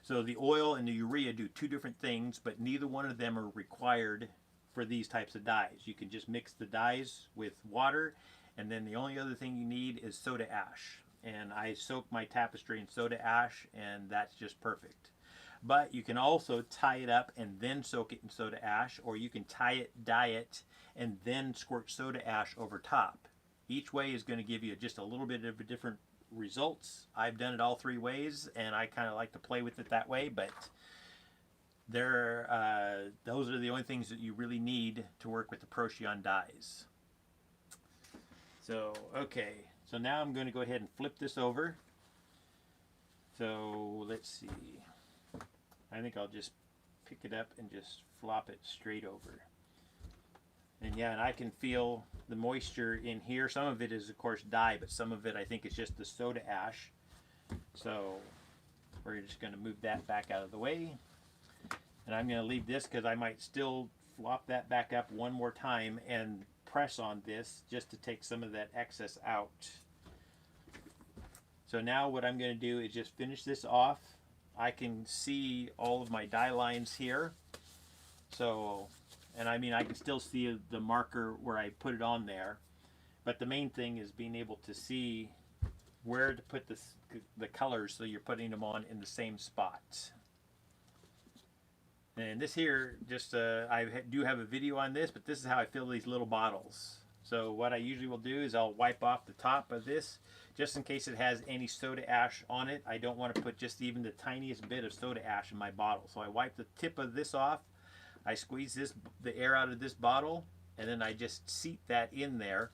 So the oil and the urea do two different things, but neither one of them are required for these types of dyes. You can just mix the dyes with water, and then the only other thing you need is soda ash. And I soak my Tapestry in soda ash, and that's just perfect. But you can also tie it up and then soak it in soda ash, or you can tie it, dye it, and then squirt soda ash over top. Each way is going to give you just a little bit of a different results. I've done it all three ways, and I kind of like to play with it that way, but those are the only things that you really need to work with the Procyon dyes. So, okay, so now I'm going to go ahead and flip this over. So, let's see. I think I'll just pick it up and just flop it straight over. And yeah, and I can feel the moisture in here. Some of it is, of course, dye, but some of it I think is just the soda ash. So we're just going to move that back out of the way. And I'm going to leave this because I might still flop that back up one more time and press on this just to take some of that excess out. So now what I'm going to do is just finish this off. I can see all of my dye lines here. So, and I mean, I can still see the marker where I put it on there. But the main thing is being able to see where to put the colors so you're putting them on in the same spot. And this here, just I do have a video on this, but this is how I fill these little bottles. So what I usually will do is I'll wipe off the top of this just in case it has any soda ash on it. I don't want to put just even the tiniest bit of soda ash in my bottle. So I wipe the tip of this off, I squeeze the air out of this bottle, and then I just seat that in there.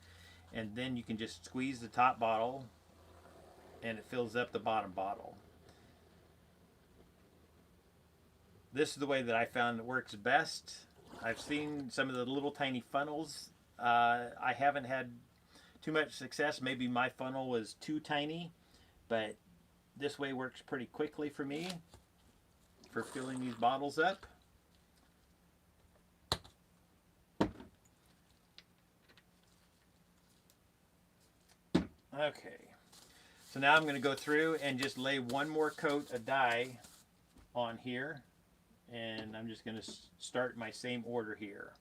and then you can just squeeze the top bottle and it fills up the bottom bottle. This is the way that I found it works best. I've seen some of the little tiny funnels. I haven't had too much success. Maybe my funnel was too tiny, but this way works pretty quickly for me for filling these bottles up. Okay, so now I'm going to go through and just lay one more coat of dye on here, and I'm just going to start my same order here.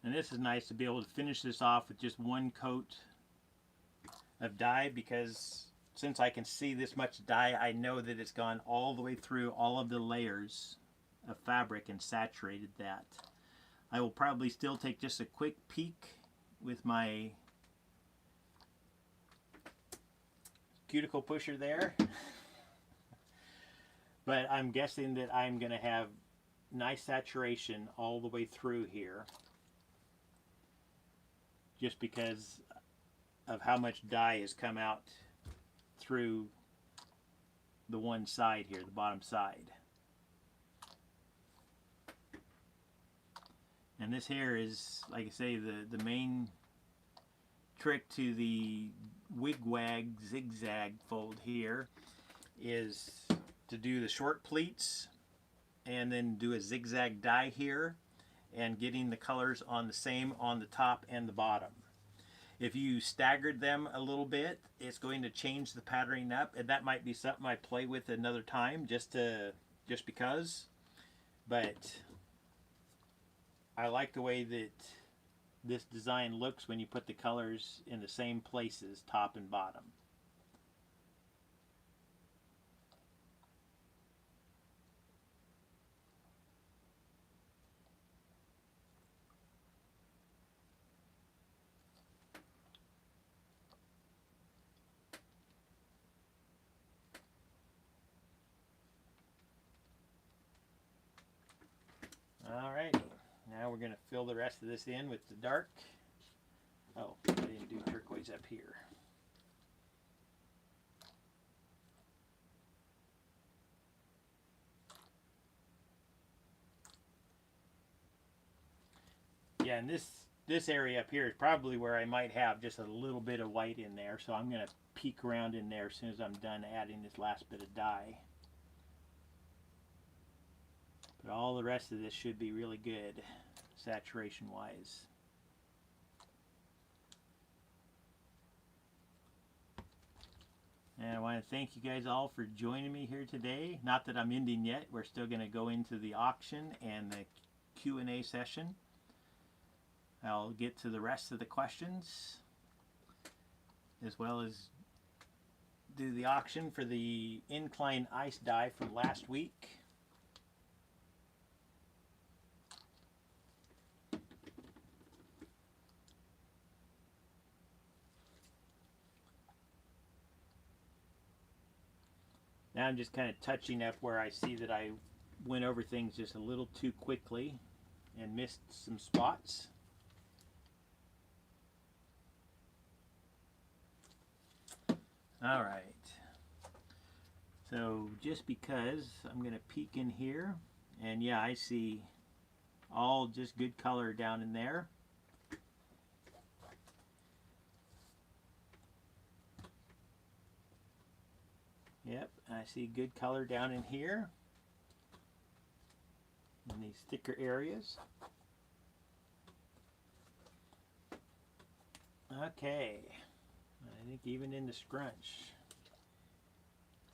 And this is nice to be able to finish this off with just one coat of dye, because since I can see this much dye, I know that it's gone all the way through all of the layers of fabric and saturated that. I will probably still take just a quick peek with my cuticle pusher there. But I'm guessing that I'm going to have nice saturation all the way through here, just because of how much dye has come out through the one side here, the bottom side. And this here is, like I say, the main trick to the WigWag ZigZag fold here is to do the short pleats and then do a zigzag dye here, and getting the colors on the same on the top and the bottom. If you staggered them a little bit, it's going to change the patterning up, and that might be something I play with another time just because. But I like the way that this design looks when you put the colors in the same places, top and bottom. Alrighty, now we're going to fill the rest of this in with the dark. Oh, I didn't do turquoise up here. Yeah, and this area up here is probably where I might have just a little bit of white in there, so I'm going to peek around in there as soon as I'm done adding this last bit of dye. But all the rest of this should be really good, saturation wise. And I want to thank you guys all for joining me here today. Not that I'm ending yet. We're still going to go into the auction and the Q&A session. I'll get to the rest of the questions, as well as do the auction for the incline ice dye from last week. Now I'm just kind of touching up where I see that I went over things just a little too quickly and missed some spots. Alright, so just because I'm going to peek in here, and yeah, I see all just good color down in there. Yep, I see good color down in here. in these thicker areas. Okay, I think even in the scrunch,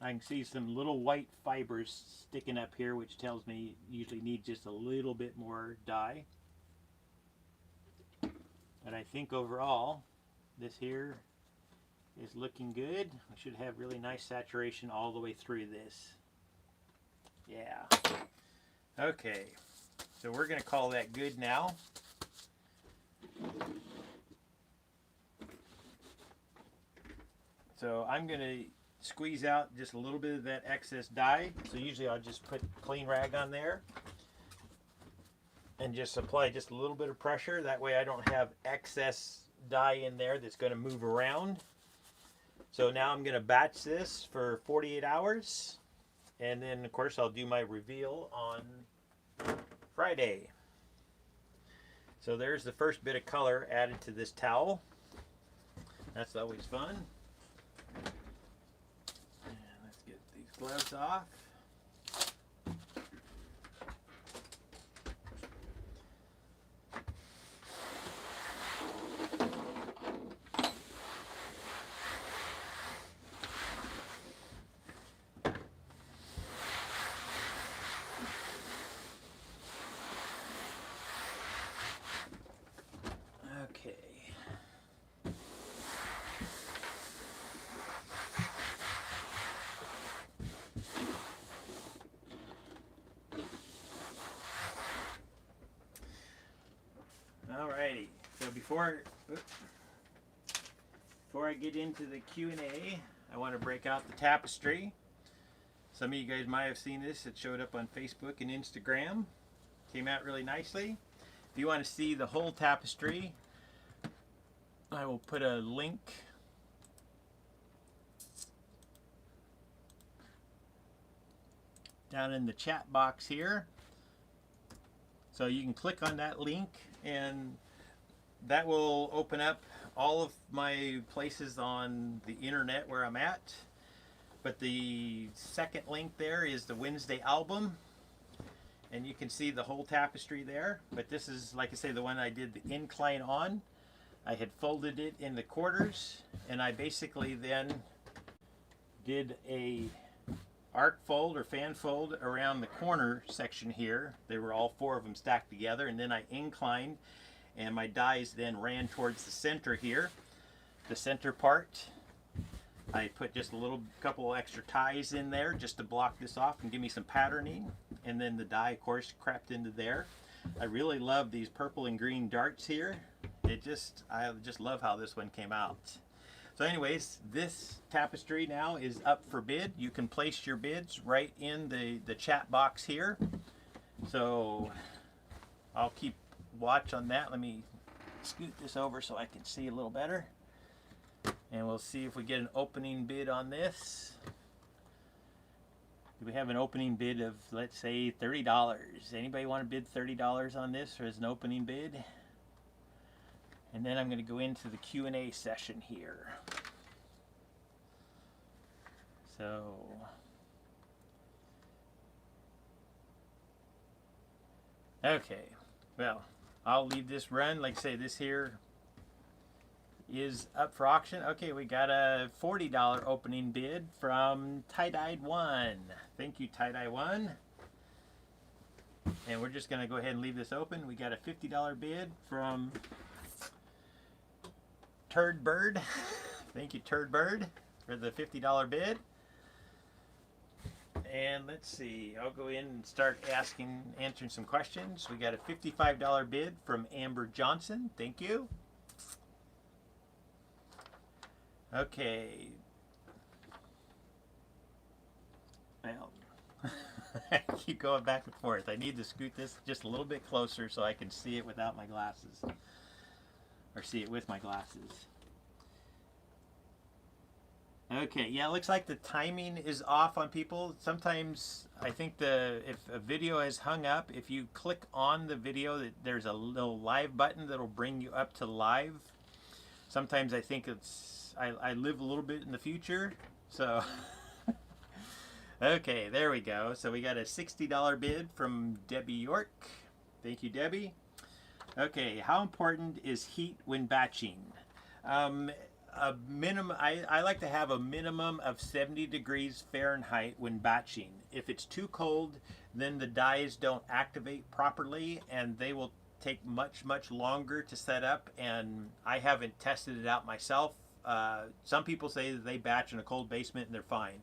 I can see some little white fibers sticking up here, which tells me you usually need just a little bit more dye. But I think overall, this here is looking good. We should have really nice saturation all the way through this. Yeah. Okay, so we're going to call that good now. So I'm going to squeeze out just a little bit of that excess dye. So usually I'll just put clean rag on there and just apply just a little bit of pressure. That way I don't have excess dye in there that's going to move around. So now I'm going to batch this for 48 hours. And then of course I'll do my reveal on Friday. So there's the first bit of color added to this towel. That's always fun. And let's get these gloves off. Okay. Alrighty. So before I get into the Q&A, I want to break out the tapestry. Some of you guys might have seen this. It showed up on Facebook and Instagram. Came out really nicely. If you want to see the whole tapestry, I will put a link down in the chat box here. So you can click on that link and that will open up all of my places on the internet where I'm at. But the second link there is the Wednesday album. And you can see the whole tapestry there. But this is, like I say, the one I did the incline on. I had folded it in the quarters, and I basically then did a arc fold or fan fold around the corner section here. They were all four of them stacked together, and then I inclined, and my dies then ran towards the center here. The center part, I put just a little couple extra ties in there just to block this off and give me some patterning, and then the die of course crept into there. I really love these purple and green darts here. I just love how this one came out. So anyways, this tapestry now is up for bid. You can place your bids right in the chat box here. So I'll keep watch on that. Let me scoot this over so I can see a little better. And we'll see if we get an opening bid on this. We have an opening bid of, let's say, $30. Anybody want to bid $30 on this as an opening bid? And then I'm going to go into the Q&A session here. So, okay, well, I'll leave this run. Like I say, this here is up for auction. Okay, we got a $40 opening bid from TieDye 1. Thank you, TieDye 1. And we're just going to go ahead and leave this open. We got a $50 bid from Turd Bird. Thank you, Turd Bird, for the $50 bid. And let's see, I'll go in and start answering some questions. We got a $55 bid from Amber Johnson. Thank you. Okay. Well, I keep going back and forth. I need to scoot this just a little bit closer so I can see it without my glasses. Or see it with my glasses. Okay, yeah, it looks like the timing is off on people. Sometimes I think if a video is hung up, if you click on the video, there's a little live button that'll bring you up to live. Sometimes I think I live a little bit in the future, so Okay, there we go. So we got a $60 bid from Debbie York. Thank you, Debbie. Okay, how important is heat when batching? Um, a minimum. I like to have a minimum of 70 degrees Fahrenheit when batching. If it's too cold, then the dyes don't activate properly, and they will take much longer to set up. And I haven't tested it out myself. Some people say that they batch in a cold basement and they're fine.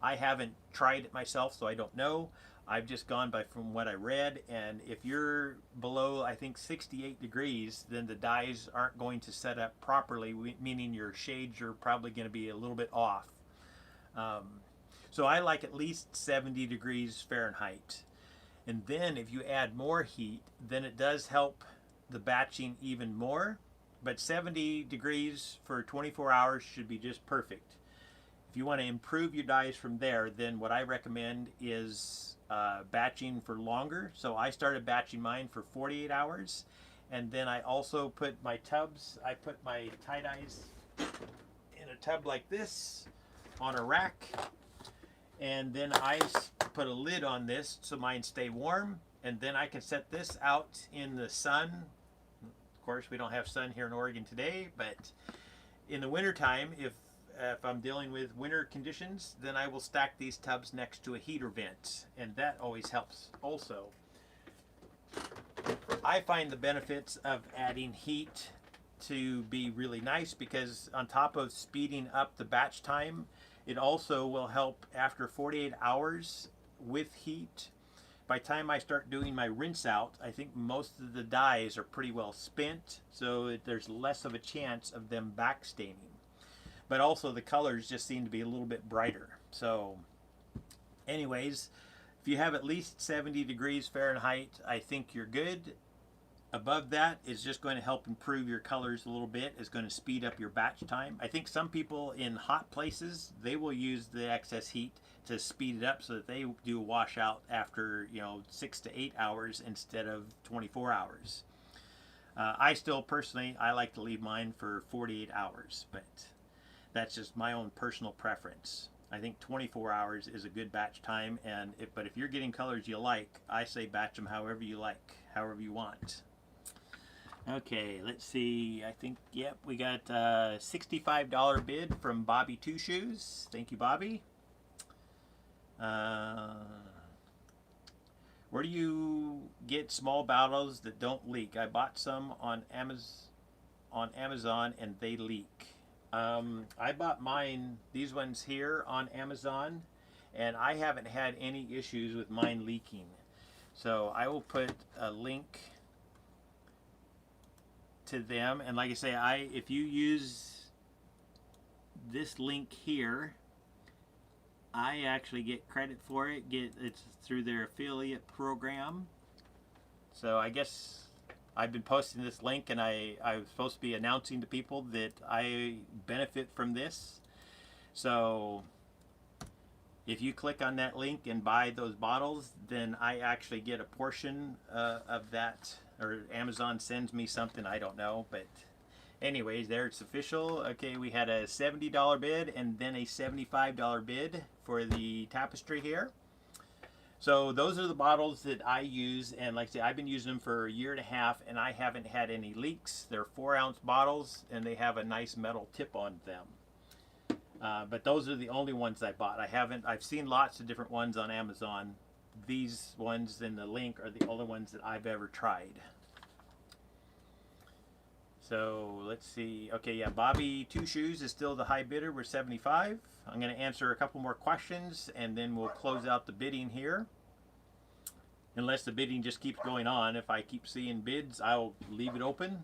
I haven't tried it myself, so I don't know. I've just gone by from what I read, and if you're below, I think 68 degrees, then the dyes aren't going to set up properly, meaning your shades are probably going to be a little bit off. Um, so I like at least 70 degrees Fahrenheit. And then if you add more heat, then it does help the batching even more. But 70 degrees for 24 hours should be just perfect. If you want to improve your dyes from there, then what I recommend is batching for longer. So I started batching mine for 48 hours. And then I also put my tubs, I put my tie-dyes in a tub like this on a rack. And then I put a lid on this so mine stay warm. And then I can set this out in the sun. Of course, we don't have sun here in Oregon today, but in the wintertime, if I'm dealing with winter conditions, then I will stack these tubs next to a heater vent, and that always helps also. I find the benefits of adding heat to be really nice because on top of speeding up the batch time, it also will help after 48 hours with heat. By the time I start doing my rinse out, I think most of the dyes are pretty well spent, so there's less of a chance of them back staining. But also the colors just seem to be a little bit brighter. So anyways, if you have at least 70 degrees Fahrenheit, I think you're good. Above that is just going to help improve your colors a little bit. It's going to speed up your batch time. I think some people in hot places, they will use the excess heat to speed it up so that they do wash out after 6 to 8 hours instead of 24 hours. I still personally, I like to leave mine for 48 hours, but that's just my own personal preference. I think 24 hours is a good batch time, but if you're getting colors you like, I say batch them however you like, however you want. Okay, let's see. I think, yep, we got a $65 bid from Bobby Two Shoes. Thank you, Bobby. Where do you get small bottles that don't leak? I bought some on Amazon and they leak. I bought mine, these ones here, on Amazon, and I haven't had any issues with mine leaking. So I will put a link to them, and like I say, if you use this link here, I actually get credit for it. It's through their affiliate program. So I guess I've been posting this link, and I was supposed to be announcing to people that I benefit from this. So if you click on that link and buy those bottles, then I actually get a portion of that, or Amazon sends me something, I don't know. But anyways, there, it's official. Okay, we had a $70 bid and then a $75 bid for the Tapestry here. So those are the bottles that I use, and like I say, I've been using them for a year and a half, and I haven't had any leaks. They're 4-ounce bottles, and they have a nice metal tip on them. But those are the only ones I bought. I've seen lots of different ones on Amazon. These ones in the link are the only ones that I've ever tried. So let's see. Okay, yeah, Bobby Two Shoes is still the high bidder. We're 75. I'm going to answer a couple more questions, and then we'll close out the bidding here. Unless the bidding just keeps going on. If I keep seeing bids, I'll leave it open.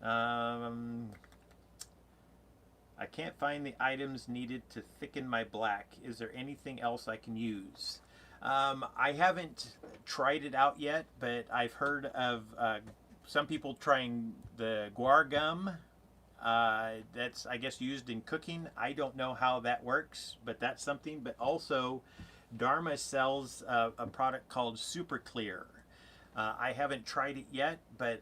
I can't find the items needed to thicken my black. Is there anything else I can use? I haven't tried it out yet, but I've heard of some people trying the guar gum. That's, I guess, used in cooking. I don't know how that works, but that's something. But also, Dharma sells a product called Super Clear. I haven't tried it yet, but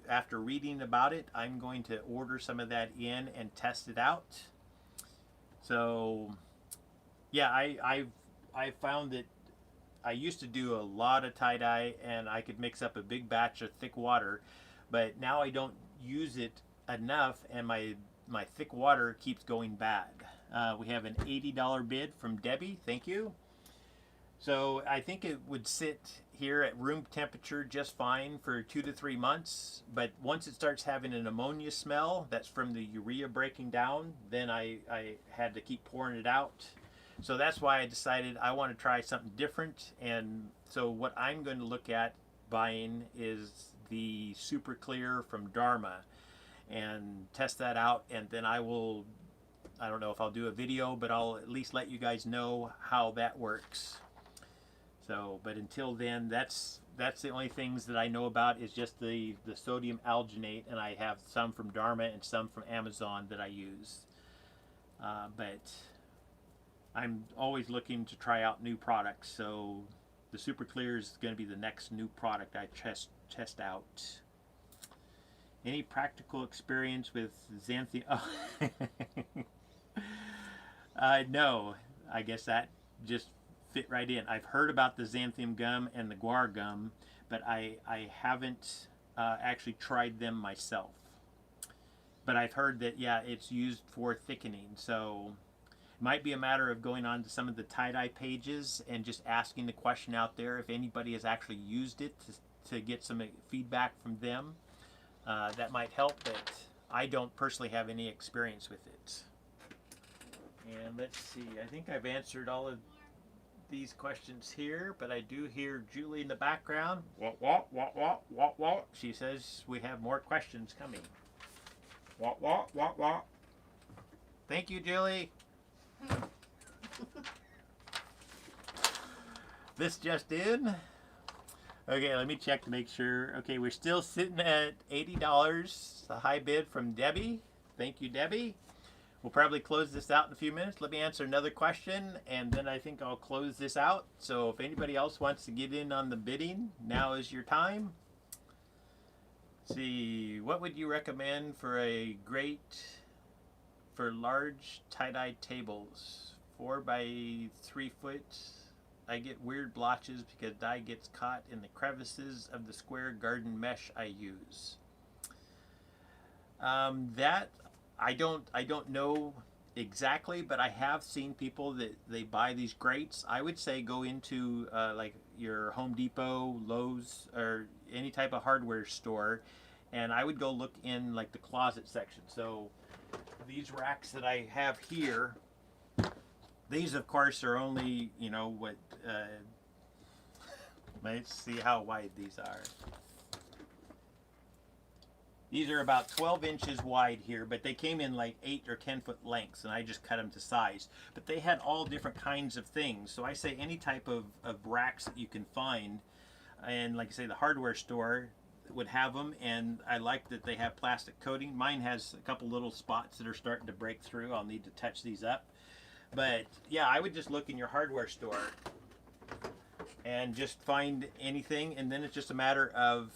after reading about it, I'm going to order some of that in and test it out. So Yeah, I found that I used to do a lot of tie-dye and I could mix up a big batch of thick water, but now I don't use it enough and my thick water keeps going bad. We have an $80 bid from Debbie. Thank you. So I think it would sit here at room temperature just fine for 2 to 3 months. But once it starts having an ammonia smell, that's from the urea breaking down, then I had to keep pouring it out. So that's why I decided I want to try something different. And so what I'm going to look at buying is the Super Clear from Dharma and test that out. And then I don't know if I'll do a video, but I'll at least let you guys know how that works. So, but until then, that's the only things that I know about is just the sodium alginate, and I have some from Dharma and some from Amazon that I use. But I'm always looking to try out new products, so the Super Clear is going to be the next new product I test out. Any practical experience with xanthium? No, I guess that just fit right in. I've heard about the xanthium gum and the guar gum, but I haven't actually tried them myself. But I've heard that, yeah, it's used for thickening. So it might be a matter of going on to some of the tie-dye pages and just asking the question out there if anybody has actually used it to get some feedback from them. That might help, but I don't personally have any experience with it. And let's see, I think I've answered all of these questions here, but I do hear Julie in the background. What. She says we have more questions coming. What. Thank you, Julie. This just in. Okay, let me check to make sure. Okay, we're still sitting at $80, the high bid from Debbie. Thank you, Debbie. We'll probably close this out in a few minutes. Let me answer another question, and then I think I'll close this out. So if anybody else wants to get in on the bidding, now is your time. Let's see, what would you recommend for a for large tie-dye tables? 4 by 3 foot. I get weird blotches because dye gets caught in the crevices of the square garden mesh I use. That I don't know exactly, but I have seen people that they buy these grates. I would say go into like your Home Depot, Lowe's, or any type of hardware store, and I would go look in like the closet section. So these racks that I have here, these of course are only, you know, what, let's see how wide these are. These are about 12 inches wide here, but they came in like 8 or 10 foot lengths, and I just cut them to size. But they had all different kinds of things. So I say any type of racks that you can find, and like I say, the hardware store would have them, and I like that they have plastic coating. Mine has a couple little spots that are starting to break through. I'll need to touch these up. But yeah, I would just look in your hardware store and just find anything, and then it's just a matter of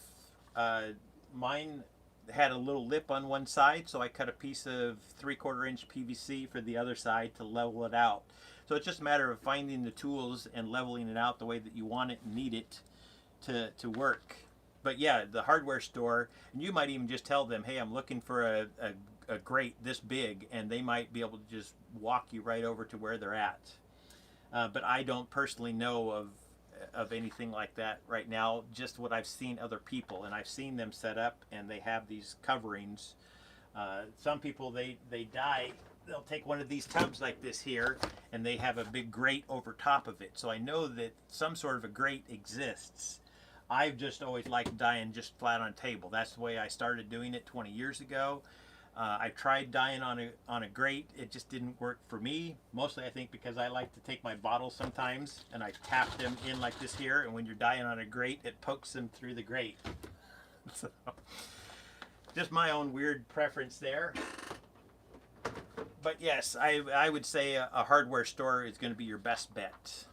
mine had a little lip on one side, so I cut a piece of 3/4 inch PVC for the other side to level it out. So it's just a matter of finding the tools and leveling it out the way that you want it and need it to work. But yeah, the hardware store, and you might even just tell them, hey, I'm looking for a grate this big, and they might be able to just walk you right over to where they're at. But I don't personally know of anything like that right now, just what I've seen other people, and I've seen them set up and they have these coverings. Some people, they dye, they'll take one of these tubs like this here and they have a big grate over top of it, so I know that some sort of a grate exists. I've just always liked dyeing just flat on a table. That's the way I started doing it 20 years ago. I tried dyeing on a grate. It just didn't work for me. Mostly I think because I like to take my bottles sometimes and I tap them in like this here, and when you're dyeing on a grate, it pokes them through the grate. So, just my own weird preference there. But yes, I would say a hardware store is going to be your best bet.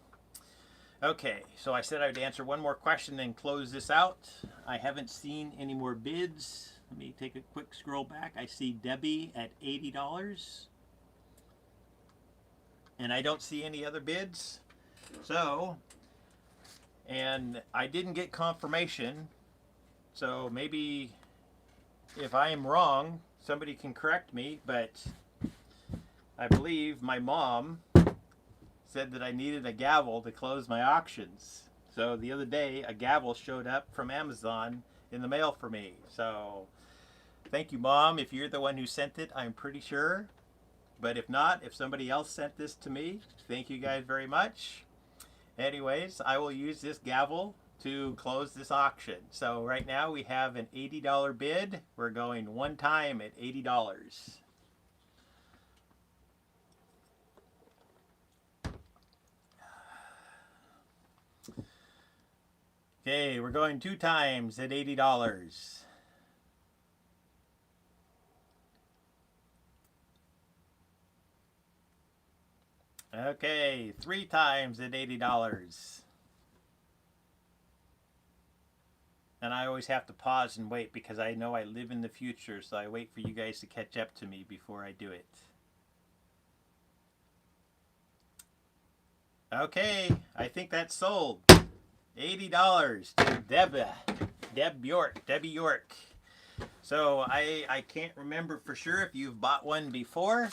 Okay, so I said I would answer one more question and close this out. I haven't seen any more bids. Let me take a quick scroll back. I see Debbie at $80. and I don't see any other bids. So, and I didn't get confirmation, so maybe if I am wrong, somebody can correct me, but I believe my mom said that I needed a gavel to close my auctions. So the other day, a gavel showed up from Amazon in the mail for me. So thank you, Mom. If you're the one who sent it, I'm pretty sure. But if not, if somebody else sent this to me, thank you guys very much. Anyways, I will use this gavel to close this auction. So right now we have an $80 bid. We're going one time at $80. Okay, we're going two times at $80. Okay, three times at $80. And I always have to pause and wait because I know I live in the future, so I wait for you guys to catch up to me before I do it. Okay, I think that's sold. $80 to Debbie York. So I can't remember for sure if you've bought one before.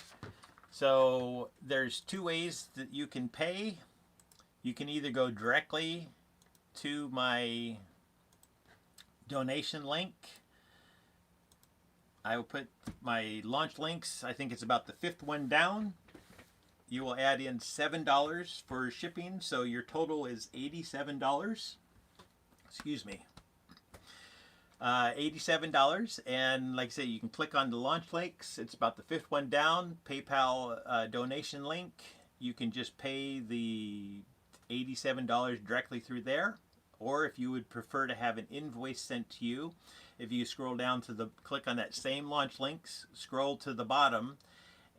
So there's two ways that you can pay. You can either go directly to my donation link. I will put my launch links. I think it's about the fifth one down. You will add in $7 for shipping, so your total is $87. Excuse me. $87, and like I say, you can click on the launch links. It's about the fifth one down. PayPal donation link. You can just pay the $87 directly through there, or if you would prefer to have an invoice sent to you, if you scroll down to the click on that same launch links, scroll to the bottom,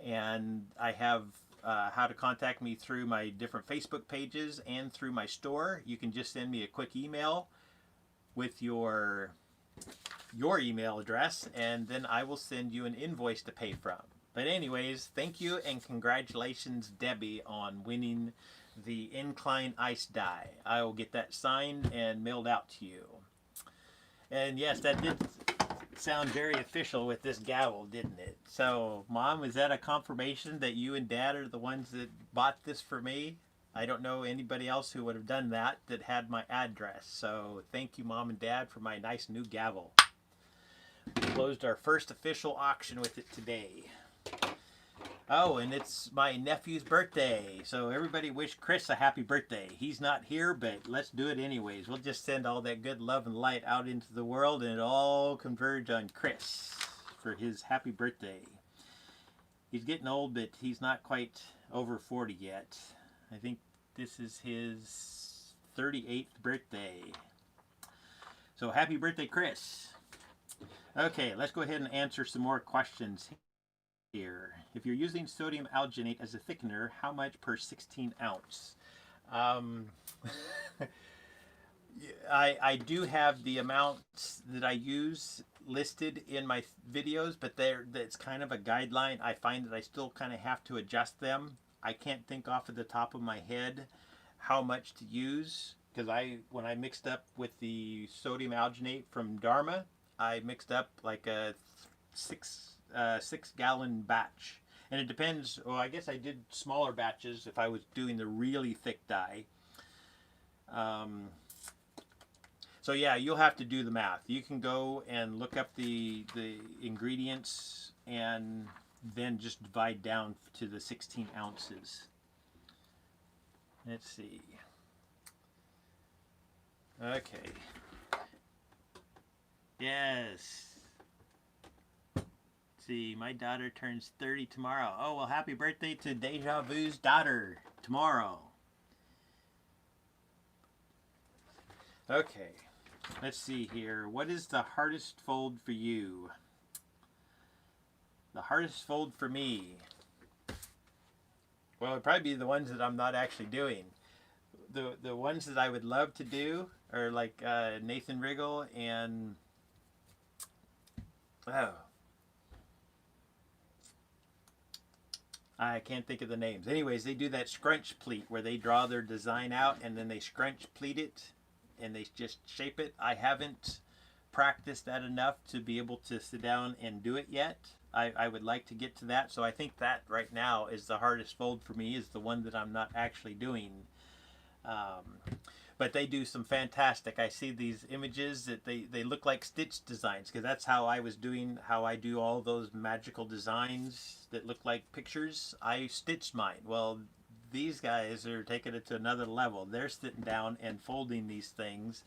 and I have how to contact me through my different Facebook pages and through my store. You can just send me a quick email with your email address, and then I will send you an invoice to pay from. But anyways, thank you and congratulations, Debbie, on winning the incline ice die. I will get that signed and mailed out to you. And yes, that did sound very official with this gavel, didn't it? So, Mom, is that a confirmation that you and Dad are the ones that bought this for me? I don't know anybody else who would have done that had my address. So thank you, Mom and Dad, for my nice new gavel. We closed our first official auction with it today. Oh, and it's my nephew's birthday. So everybody wish Chris a happy birthday. He's not here, but let's do it anyways. We'll just send all that good love and light out into the world, and it all converge on Chris for his happy birthday. He's getting old, but he's not quite over 40 yet. I think this is his 38th birthday. So happy birthday, Chris. Okay, let's go ahead and answer some more questions here. If you're using sodium alginate as a thickener, how much per 16 ounce? I do have the amounts that I use listed in my videos, but that's kind of a guideline. I find that I still kind of have to adjust them. I can't think off of the top of my head how much to use, because when I mixed up with the sodium alginate from Dharma, I mixed up like a six gallon batch, and it depends. Well, I guess I did smaller batches if I was doing the really thick dye. So yeah, you'll have to do the math. You can go and look up the ingredients and then just divide down to the 16 ounces. Let's see. Okay. Yes. Let's see, my daughter turns 30 tomorrow. Oh, well, happy birthday to Deja Vu's daughter tomorrow. Okay. Let's see here. What is the hardest fold for you? The hardest fold for me, well, it'd probably be the ones that I'm not actually doing. The ones that I would love to do are like Nathan Riggle and I can't think of the names. Anyways, they do that scrunch pleat where they draw their design out and then they scrunch pleat it and they just shape it. I haven't practiced that enough to be able to sit down and do it yet. I would like to get to that. So I think that right now is the hardest fold for me, is the one that I'm not actually doing. Um, but they do some fantastic. I see these images that they look like stitch designs, because that's how I was doing, how I do all those magical designs that look like pictures. I stitched mine. Well, these guys are taking it to another level. They're sitting down and folding these things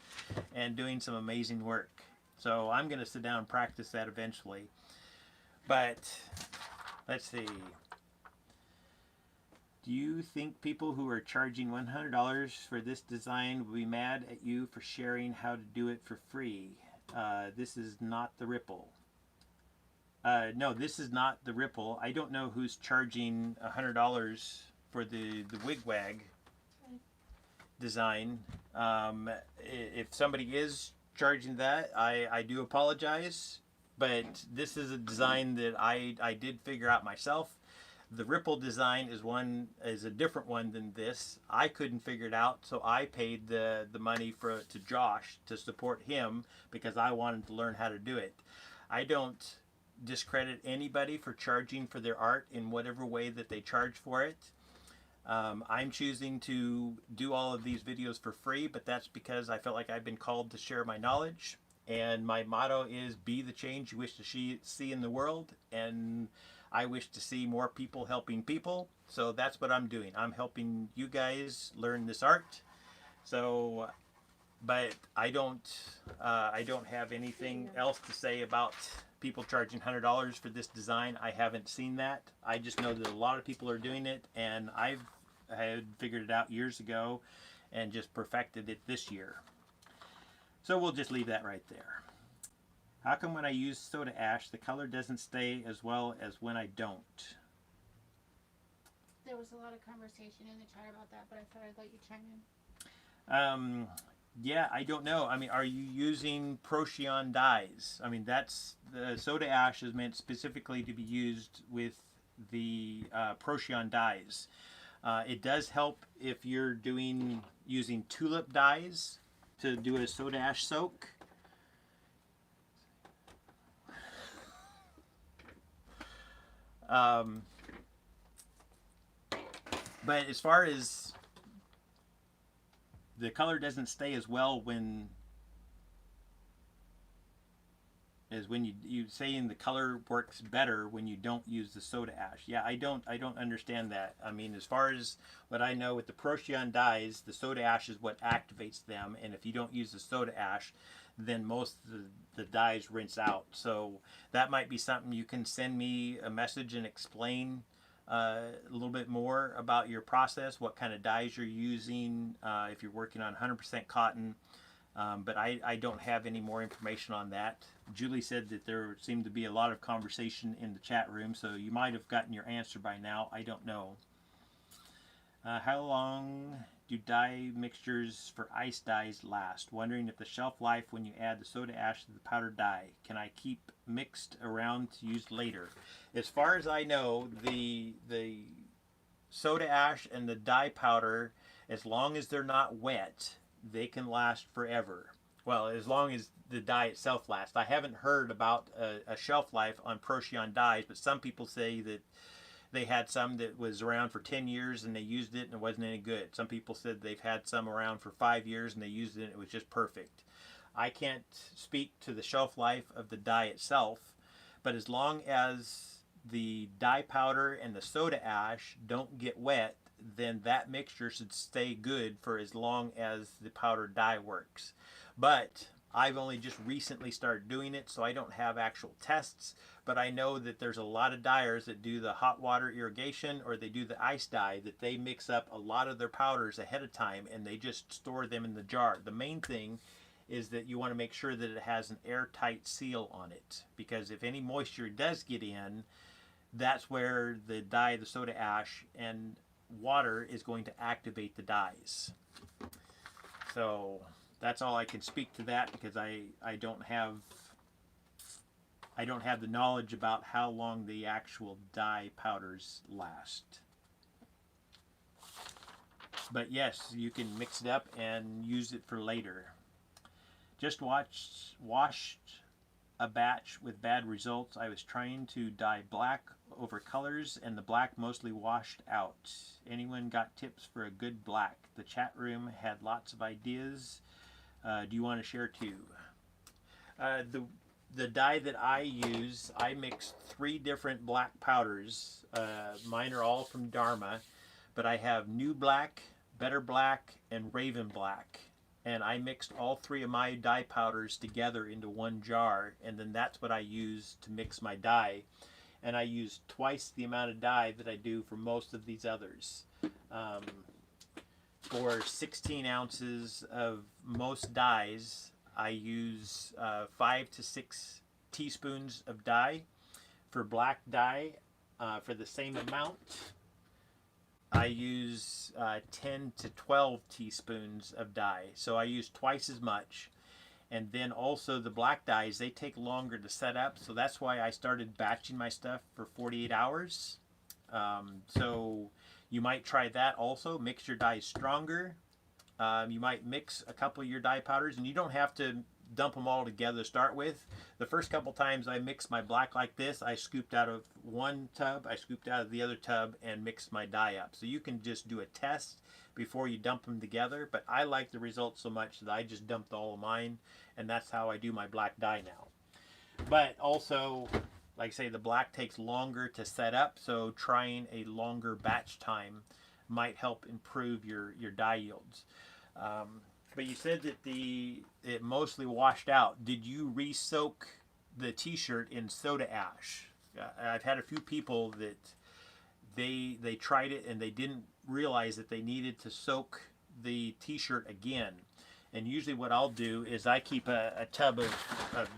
and doing some amazing work. So I'm going to sit down and practice that eventually. But let's see. Do you think people who are charging $100 for this design will be mad at you for sharing how to do it for free? This is not the Ripple. No, this is not the Ripple. I don't know who's charging $100 for the WigWag design. If somebody is charging that, I do apologize. But this is a design that I did figure out myself. The Ripple design is a different one than this. I couldn't figure it out, so I paid the money to Josh to support him because I wanted to learn how to do it. I don't discredit anybody for charging for their art in whatever way that they charge for it. I'm choosing to do all of these videos for free, but that's because I felt like I've been called to share my knowledge. And my motto is, be the change you wish to see in the world. And I wish to see more people helping people. So that's what I'm doing. I'm helping you guys learn this art. So, but I don't have anything else to say about people charging $100 for this design. I haven't seen that. I just know that a lot of people are doing it, and I had figured it out years ago and just perfected it this year. So we'll just leave that right there. How come when I use soda ash, the color doesn't stay as well as when I don't? There was a lot of conversation in the chat about that, but I thought I'd let you chime in. Yeah, I don't know. I mean, are you using Procyon dyes? I mean, the soda ash is meant specifically to be used with the Procyon dyes. It does help if you're using tulip dyes to do a soda ash soak. But as far as the color doesn't stay as well as when you saying the color works better when you don't use the soda ash. Yeah, I don't understand that. I mean, as far as what I know with the Procyon dyes, the soda ash is what activates them, and if you don't use the soda ash, then most of the dyes rinse out. So that might be something you can send me a message and explain a little bit more about your process, what kind of dyes you're using, if you're working on 100% cotton. But I don't have any more information on that. Julie said that there seemed to be a lot of conversation in the chat room, so you might have gotten your answer by now. I don't know. How long do dye mixtures for ice dyes last? Wondering if the shelf life when you add the soda ash to the powdered dye. Can I keep mixed around to use later? As far as I know, the soda ash and the dye powder, as long as they're not wet, they can last forever. Well, as long as the dye itself lasts. I haven't heard about a shelf life on Procyon dyes, but some people say that they had some that was around for 10 years and they used it and it wasn't any good. Some people said they've had some around for 5 years and they used it and it was just perfect. I can't speak to the shelf life of the dye itself, but as long as the dye powder and the soda ash don't get wet, then that mixture should stay good for as long as the powdered dye works. But I've only just recently started doing it, so I don't have actual tests, but I know that there's a lot of dyers that do the hot water irrigation or they do the ice dye, that they mix up a lot of their powders ahead of time and they just store them in the jar. The main thing is that you want to make sure that it has an airtight seal on it, because if any moisture does get in, that's where the dye, the soda ash, and water is going to activate the dyes. So that's all I can speak to that, because I don't have I don't have the knowledge about how long the actual dye powders last. But yes, you can mix it up and use it for later. Just washed a batch with bad results. I was trying to dye black over colors and the black mostly washed out. Anyone got tips for a good black? The chat room had lots of ideas. Do you want to share too? The dye that I use, I mix 3 different black powders. Mine are all from Dharma, but I have New Black, Better Black, and Raven Black. And I mixed all 3 of my dye powders together into one jar, and then that's what I use to mix my dye. And I use twice the amount of dye that I do for most of these others. For 16 ounces of most dyes, I use 5 to 6 teaspoons of dye. For black dye, for the same amount, I use 10 to 12 teaspoons of dye. So I use twice as much. And then also the black dyes, they take longer to set up. So that's why I started batching my stuff for 48 hours. So you might try that also. Mix your dyes stronger. You might mix a couple of your dye powders, and you don't have to dump them all together to start with. The first couple times I mixed my black like this, I scooped out of one tub, I scooped out of the other tub, and mixed my dye up. So you can just do a test before you dump them together, but I like the results so much that I just dumped all of mine, and that's how I do my black dye now. But also, like I say, the black takes longer to set up, so trying a longer batch time might help improve your dye yields. But you said that it mostly washed out. Did you re-soak the t-shirt in soda ash? I've had a few people that they tried it and they didn't realize that they needed to soak the t-shirt again. And usually what I'll do is I keep a tub of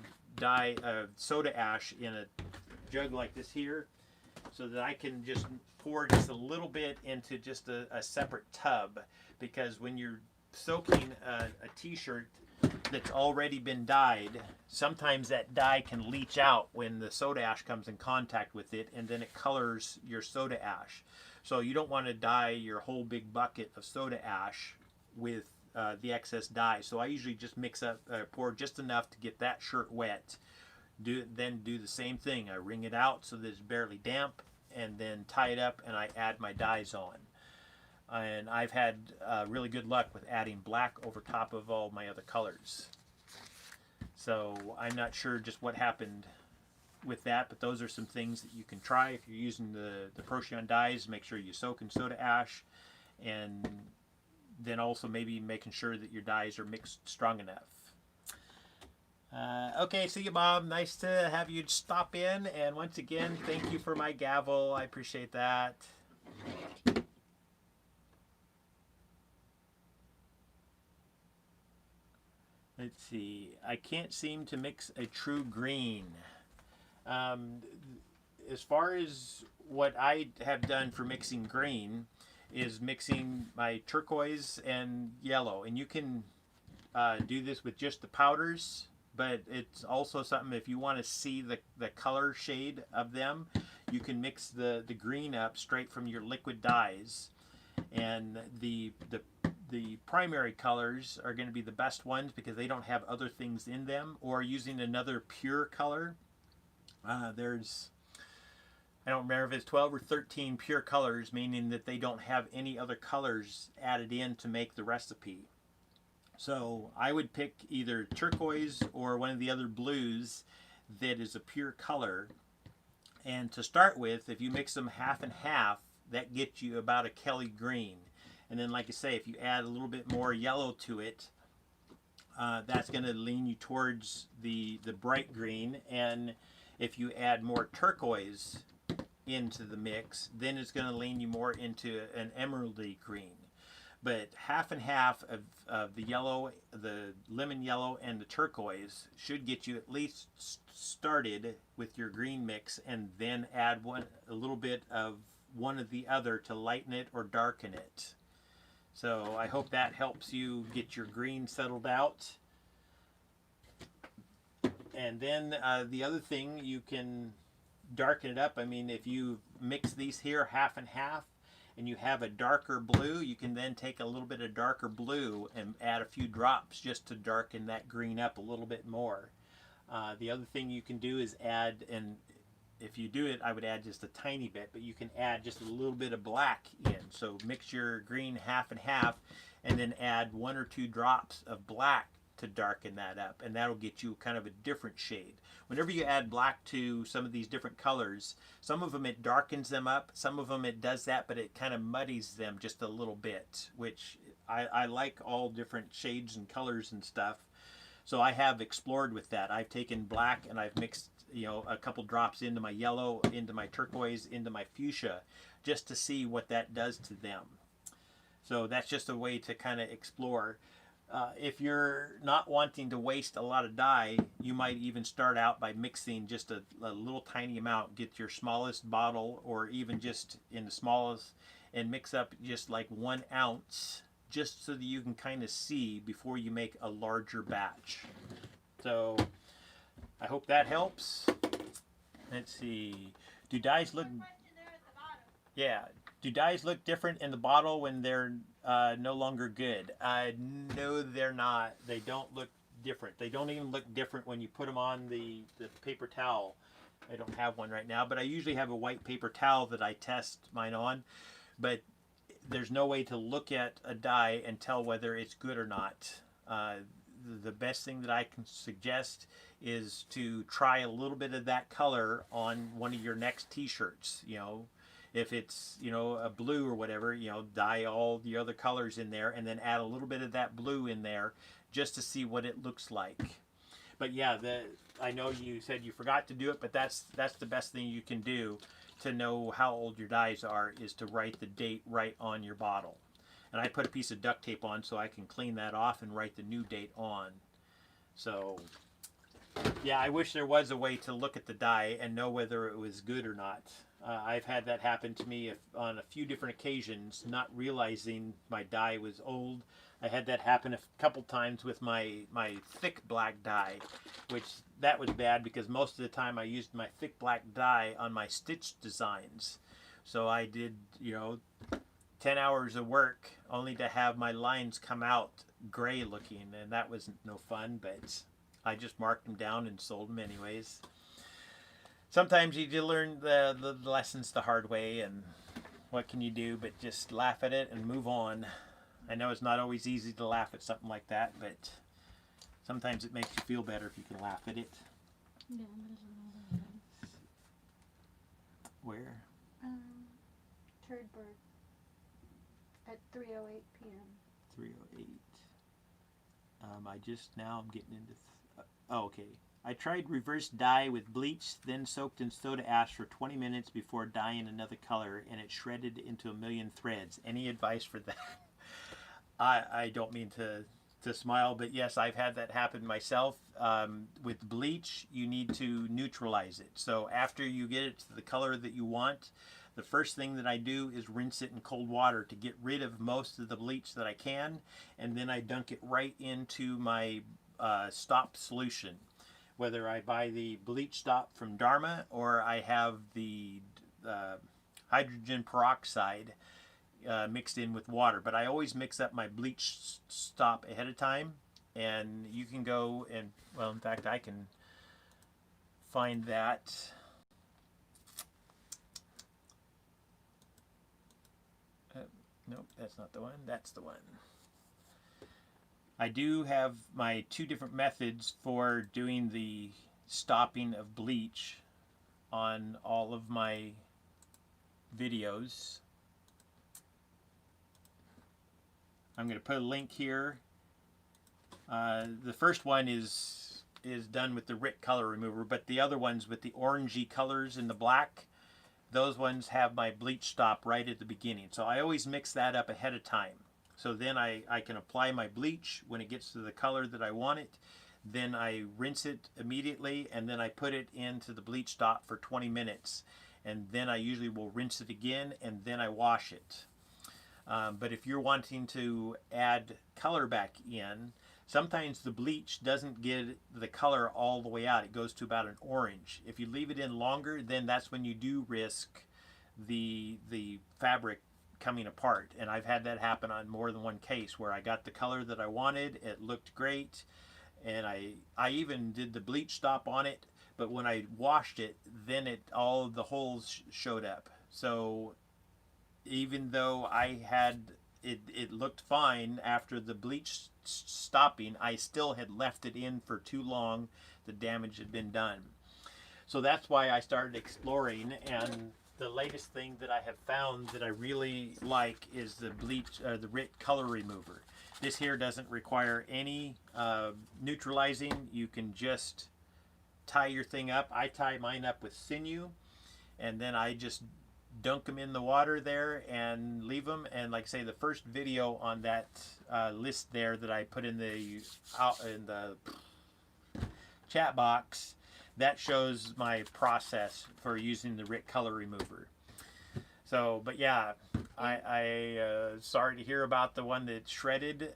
soda ash in a jug like this here, so that I can just pour just a little bit into just a separate tub, because when you're soaking a t-shirt that's already been dyed, sometimes that dye can leach out when the soda ash comes in contact with it, and then it colors your soda ash. So you don't want to dye your whole big bucket of soda ash with the excess dye. So I usually just pour just enough to get that shirt wet. Then do the same thing. I wring it out so that it's barely damp, and then tie it up, and I add my dyes on. And I've had really good luck with adding black over top of all my other colors. So I'm not sure just what happened with that, but those are some things that you can try if you're using the Procyon dyes. Make sure you soak in soda ash, and then also maybe making sure that your dyes are mixed strong enough. Okay, see you, Mom. Nice to have you stop in, and once again, thank you for my gavel. I appreciate that. Let's see. I can't seem to mix a true green. As far as what I have done for mixing green is mixing my turquoise and yellow. And you can do this with just the powders, but it's also something, if you want to see the color shade of them, you can mix the green up straight from your liquid dyes. And the primary colors are going to be the best ones because they don't have other things in them. Or using another pure color. I don't remember if it's 12 or 13 pure colors, meaning that they don't have any other colors added in to make the recipe. So I would pick either turquoise or one of the other blues that is a pure color. And to start with, if you mix them half and half, that gets you about a Kelly green. And then, like I say, if you add a little bit more yellow to it, that's going to lean you towards the bright green. And if you add more turquoise into the mix, then it's going to lean you more into an emeraldy green. But half and half of the yellow, the lemon yellow, and the turquoise should get you at least started with your green mix, and then add a little bit of one of the other to lighten it or darken it. So I hope that helps you get your green settled out. And then the other thing, you can darken it up. I mean, if you mix these here half and half, and you have a darker blue, you can then take a little bit of darker blue and add a few drops just to darken that green up a little bit more. The other thing you can do is add, and if you do it, I would add just a tiny bit, but you can add just a little bit of black in. So mix your green half and half, and then add 1 or 2 drops of black to darken that up, and that'll get you kind of a different shade. Whenever you add black to some of these different colors, some of them it darkens them up, some of them it does that, but it kind of muddies them just a little bit, which I like all different shades and colors and stuff. So I have explored with that. I've taken black and I've mixed, you know, a couple drops into my yellow, into my turquoise, into my fuchsia, just to see what that does to them. So that's just a way to kind of explore. If you're not wanting to waste a lot of dye, you might even start out by mixing just a little tiny amount. Get your smallest bottle, or even just in the smallest, and mix up just like 1 ounce, just so that you can kind of see before you make a larger batch. So I hope that helps. Let's see. Do dyes look... Yeah. Do dyes look different in the bottle when they're no longer good? No, they're not. They don't look different. They don't even look different when you put them on the paper towel. I don't have one right now, but I usually have a white paper towel that I test mine on. But there's no way to look at a dye and tell whether it's good or not. The best thing that I can suggest is to try a little bit of that color on one of your next t-shirts. You know, if it's, you know, a blue or whatever, you know, dye all the other colors in there and then add a little bit of that blue in there just to see what it looks like. But yeah, I know you said you forgot to do it, but that's the best thing you can do to know how old your dyes are, is to write the date right on your bottle. And I put a piece of duct tape on so I can clean that off and write the new date on. So yeah, I wish there was a way to look at the dye and know whether it was good or not. I've had that happen to me on a few different occasions, not realizing my dye was old. I had that happen a couple times with my thick black dye, which that was bad because most of the time I used my thick black dye on my stitch designs. So I did, you know, 10 hours of work only to have my lines come out gray looking, and that was no fun, but I just marked them down and sold them anyways. Sometimes you do learn the lessons the hard way, and what can you do but just laugh at it and move on. I know it's not always easy to laugh at something like that, but sometimes it makes you feel better if you can laugh at it. Yeah, Where? Turd Bird at 3:08 p.m. 3:08. I'm getting into... oh, okay. I tried reverse dye with bleach, then soaked in soda ash for 20 minutes before dyeing another color, and it shredded into a million threads. Any advice for that? I don't mean to smile, but yes, I've had that happen myself. With bleach, you need to neutralize it. So after you get it to the color that you want, the first thing that I do is rinse it in cold water to get rid of most of the bleach that I can, and then I dunk it right into my stop solution. Whether I buy the bleach stop from Dharma or I have the hydrogen peroxide mixed in with water. But I always mix up my bleach stop ahead of time, and you can go and, well, in fact, I can find that. Nope, that's not the one. That's the one. I do have my 2 different methods for doing the stopping of bleach on all of my videos. I'm going to put a link here. The first one is done with the RIT color remover, but the other ones with the orangey colors and the black, those ones have my bleach stop right at the beginning. So I always mix that up ahead of time. So then I can apply my bleach when it gets to the color that I want it. Then I rinse it immediately, and then I put it into the bleach stop for 20 minutes. And then I usually will rinse it again, and then I wash it. But if you're wanting to add color back in, sometimes the bleach doesn't get the color all the way out. It goes to about an orange. If you leave it in longer, then that's when you do risk the fabric coming apart. And I've had that happen on more than one case where I got the color that I wanted. It looked great, and I even did the bleach stop on it. But when I washed it, then all of the holes showed up. So even though I had it looked fine after the bleach stopping, I still had left it in for too long. The damage had been done. So that's why I started exploring, and the latest thing that I have found that I really like is the bleach, the RIT color remover. This here doesn't require any neutralizing. You can just tie your thing up. I tie mine up with sinew, and then I just dunk them in the water there and leave them. And like I say, the first video on that list there that I put in the chat box, that shows my process for using the RIT color remover. So, but yeah, I sorry to hear about the one that shredded.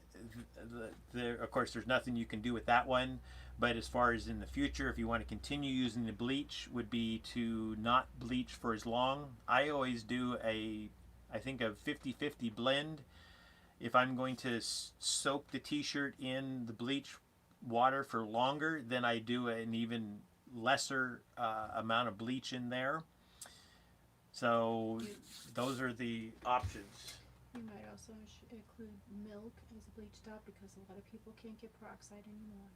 Of course, there's nothing you can do with that one. But as far as in the future, if you want to continue using the bleach, would be to not bleach for as long. I always do I think a 50-50 blend. If I'm going to soak the t-shirt in the bleach water for longer, then I do an even lesser amount of bleach in there. So those are the options. You might also include milk as a bleach stop because a lot of people can't get peroxide anymore.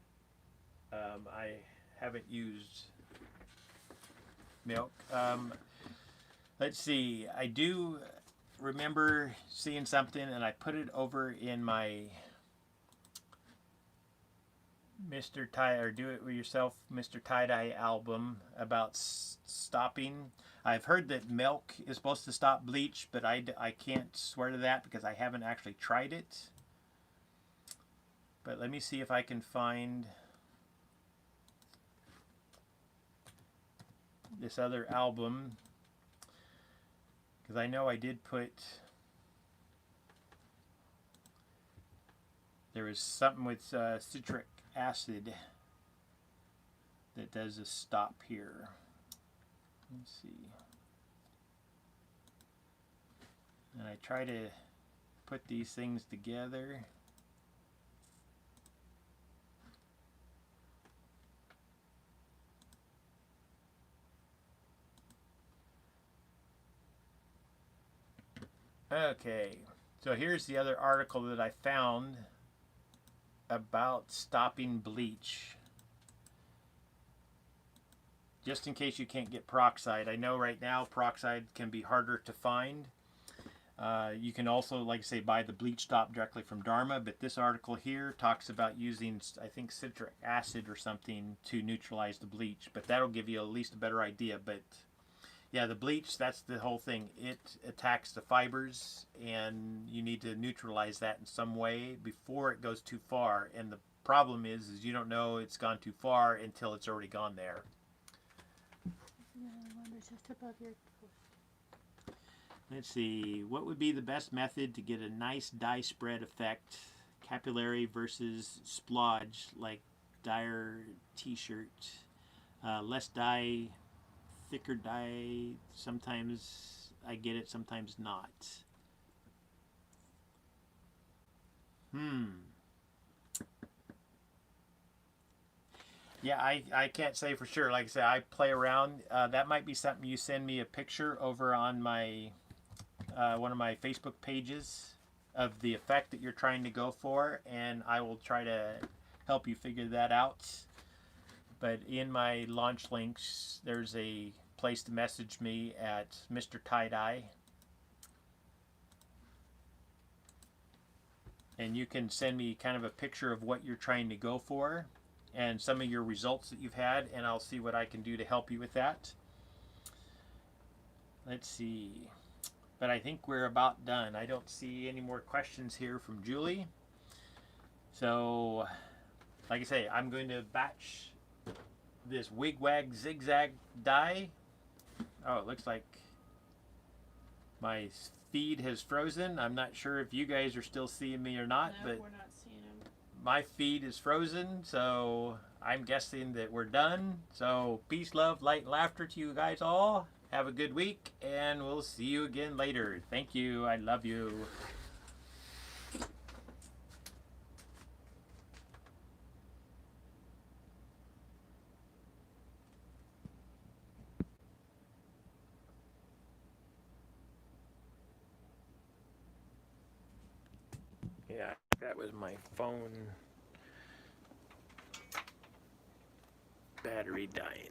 I haven't used milk. Let's see. I do remember seeing something, and I put it over in my MrTieDye or Do It With Yourself MrTieDye album about stopping. I've heard that milk is supposed to stop bleach, but I can't swear to that because I haven't actually tried it. But let me see if I can find this other album, because I know I did put, there was something with citric acid that does a stop here. Let's see. And I try to put these things together. Okay, so here's the other article that I found about stopping bleach. Just in case you can't get peroxide. I know right now peroxide can be harder to find. You can also, like I say, buy the bleach stop directly from Dharma, but this article here talks about using, I think, citric acid or something to neutralize the bleach, but that'll give you at least a better idea. But yeah, the bleach, that's the whole thing. It attacks the fibers, and you need to neutralize that in some way before it goes too far. And the problem is you don't know it's gone too far until it's already gone there. Just above your Let's see, what would be the best method to get a nice dye spread effect, capillary versus splodge, like Dyer t-shirt? Less dye, thicker dye, sometimes I get it, sometimes not. Yeah, I can't say for sure. Like I said, I play around. That might be something you send me a picture over on my one of my Facebook pages of the effect that you're trying to go for, and I will try to help you figure that out. But in my launch links, there's a place to message me at MrTieDye. And you can send me kind of a picture of what you're trying to go for and some of your results that you've had, and I'll see what I can do to help you with that. Let's see. But I think we're about done. I don't see any more questions here from Julie. So, like I say, I'm going to batch this WigWag ZigZag dye. Oh, it looks like my feed has frozen. I'm not sure if you guys are still seeing me or not, no, but we're not seeing him. my feed is frozen, so I'm guessing that we're done. So peace, love, light, and laughter to you guys all. Have a good week, and we'll see you again later. Thank you. I love you. Yeah, that was my phone battery dying.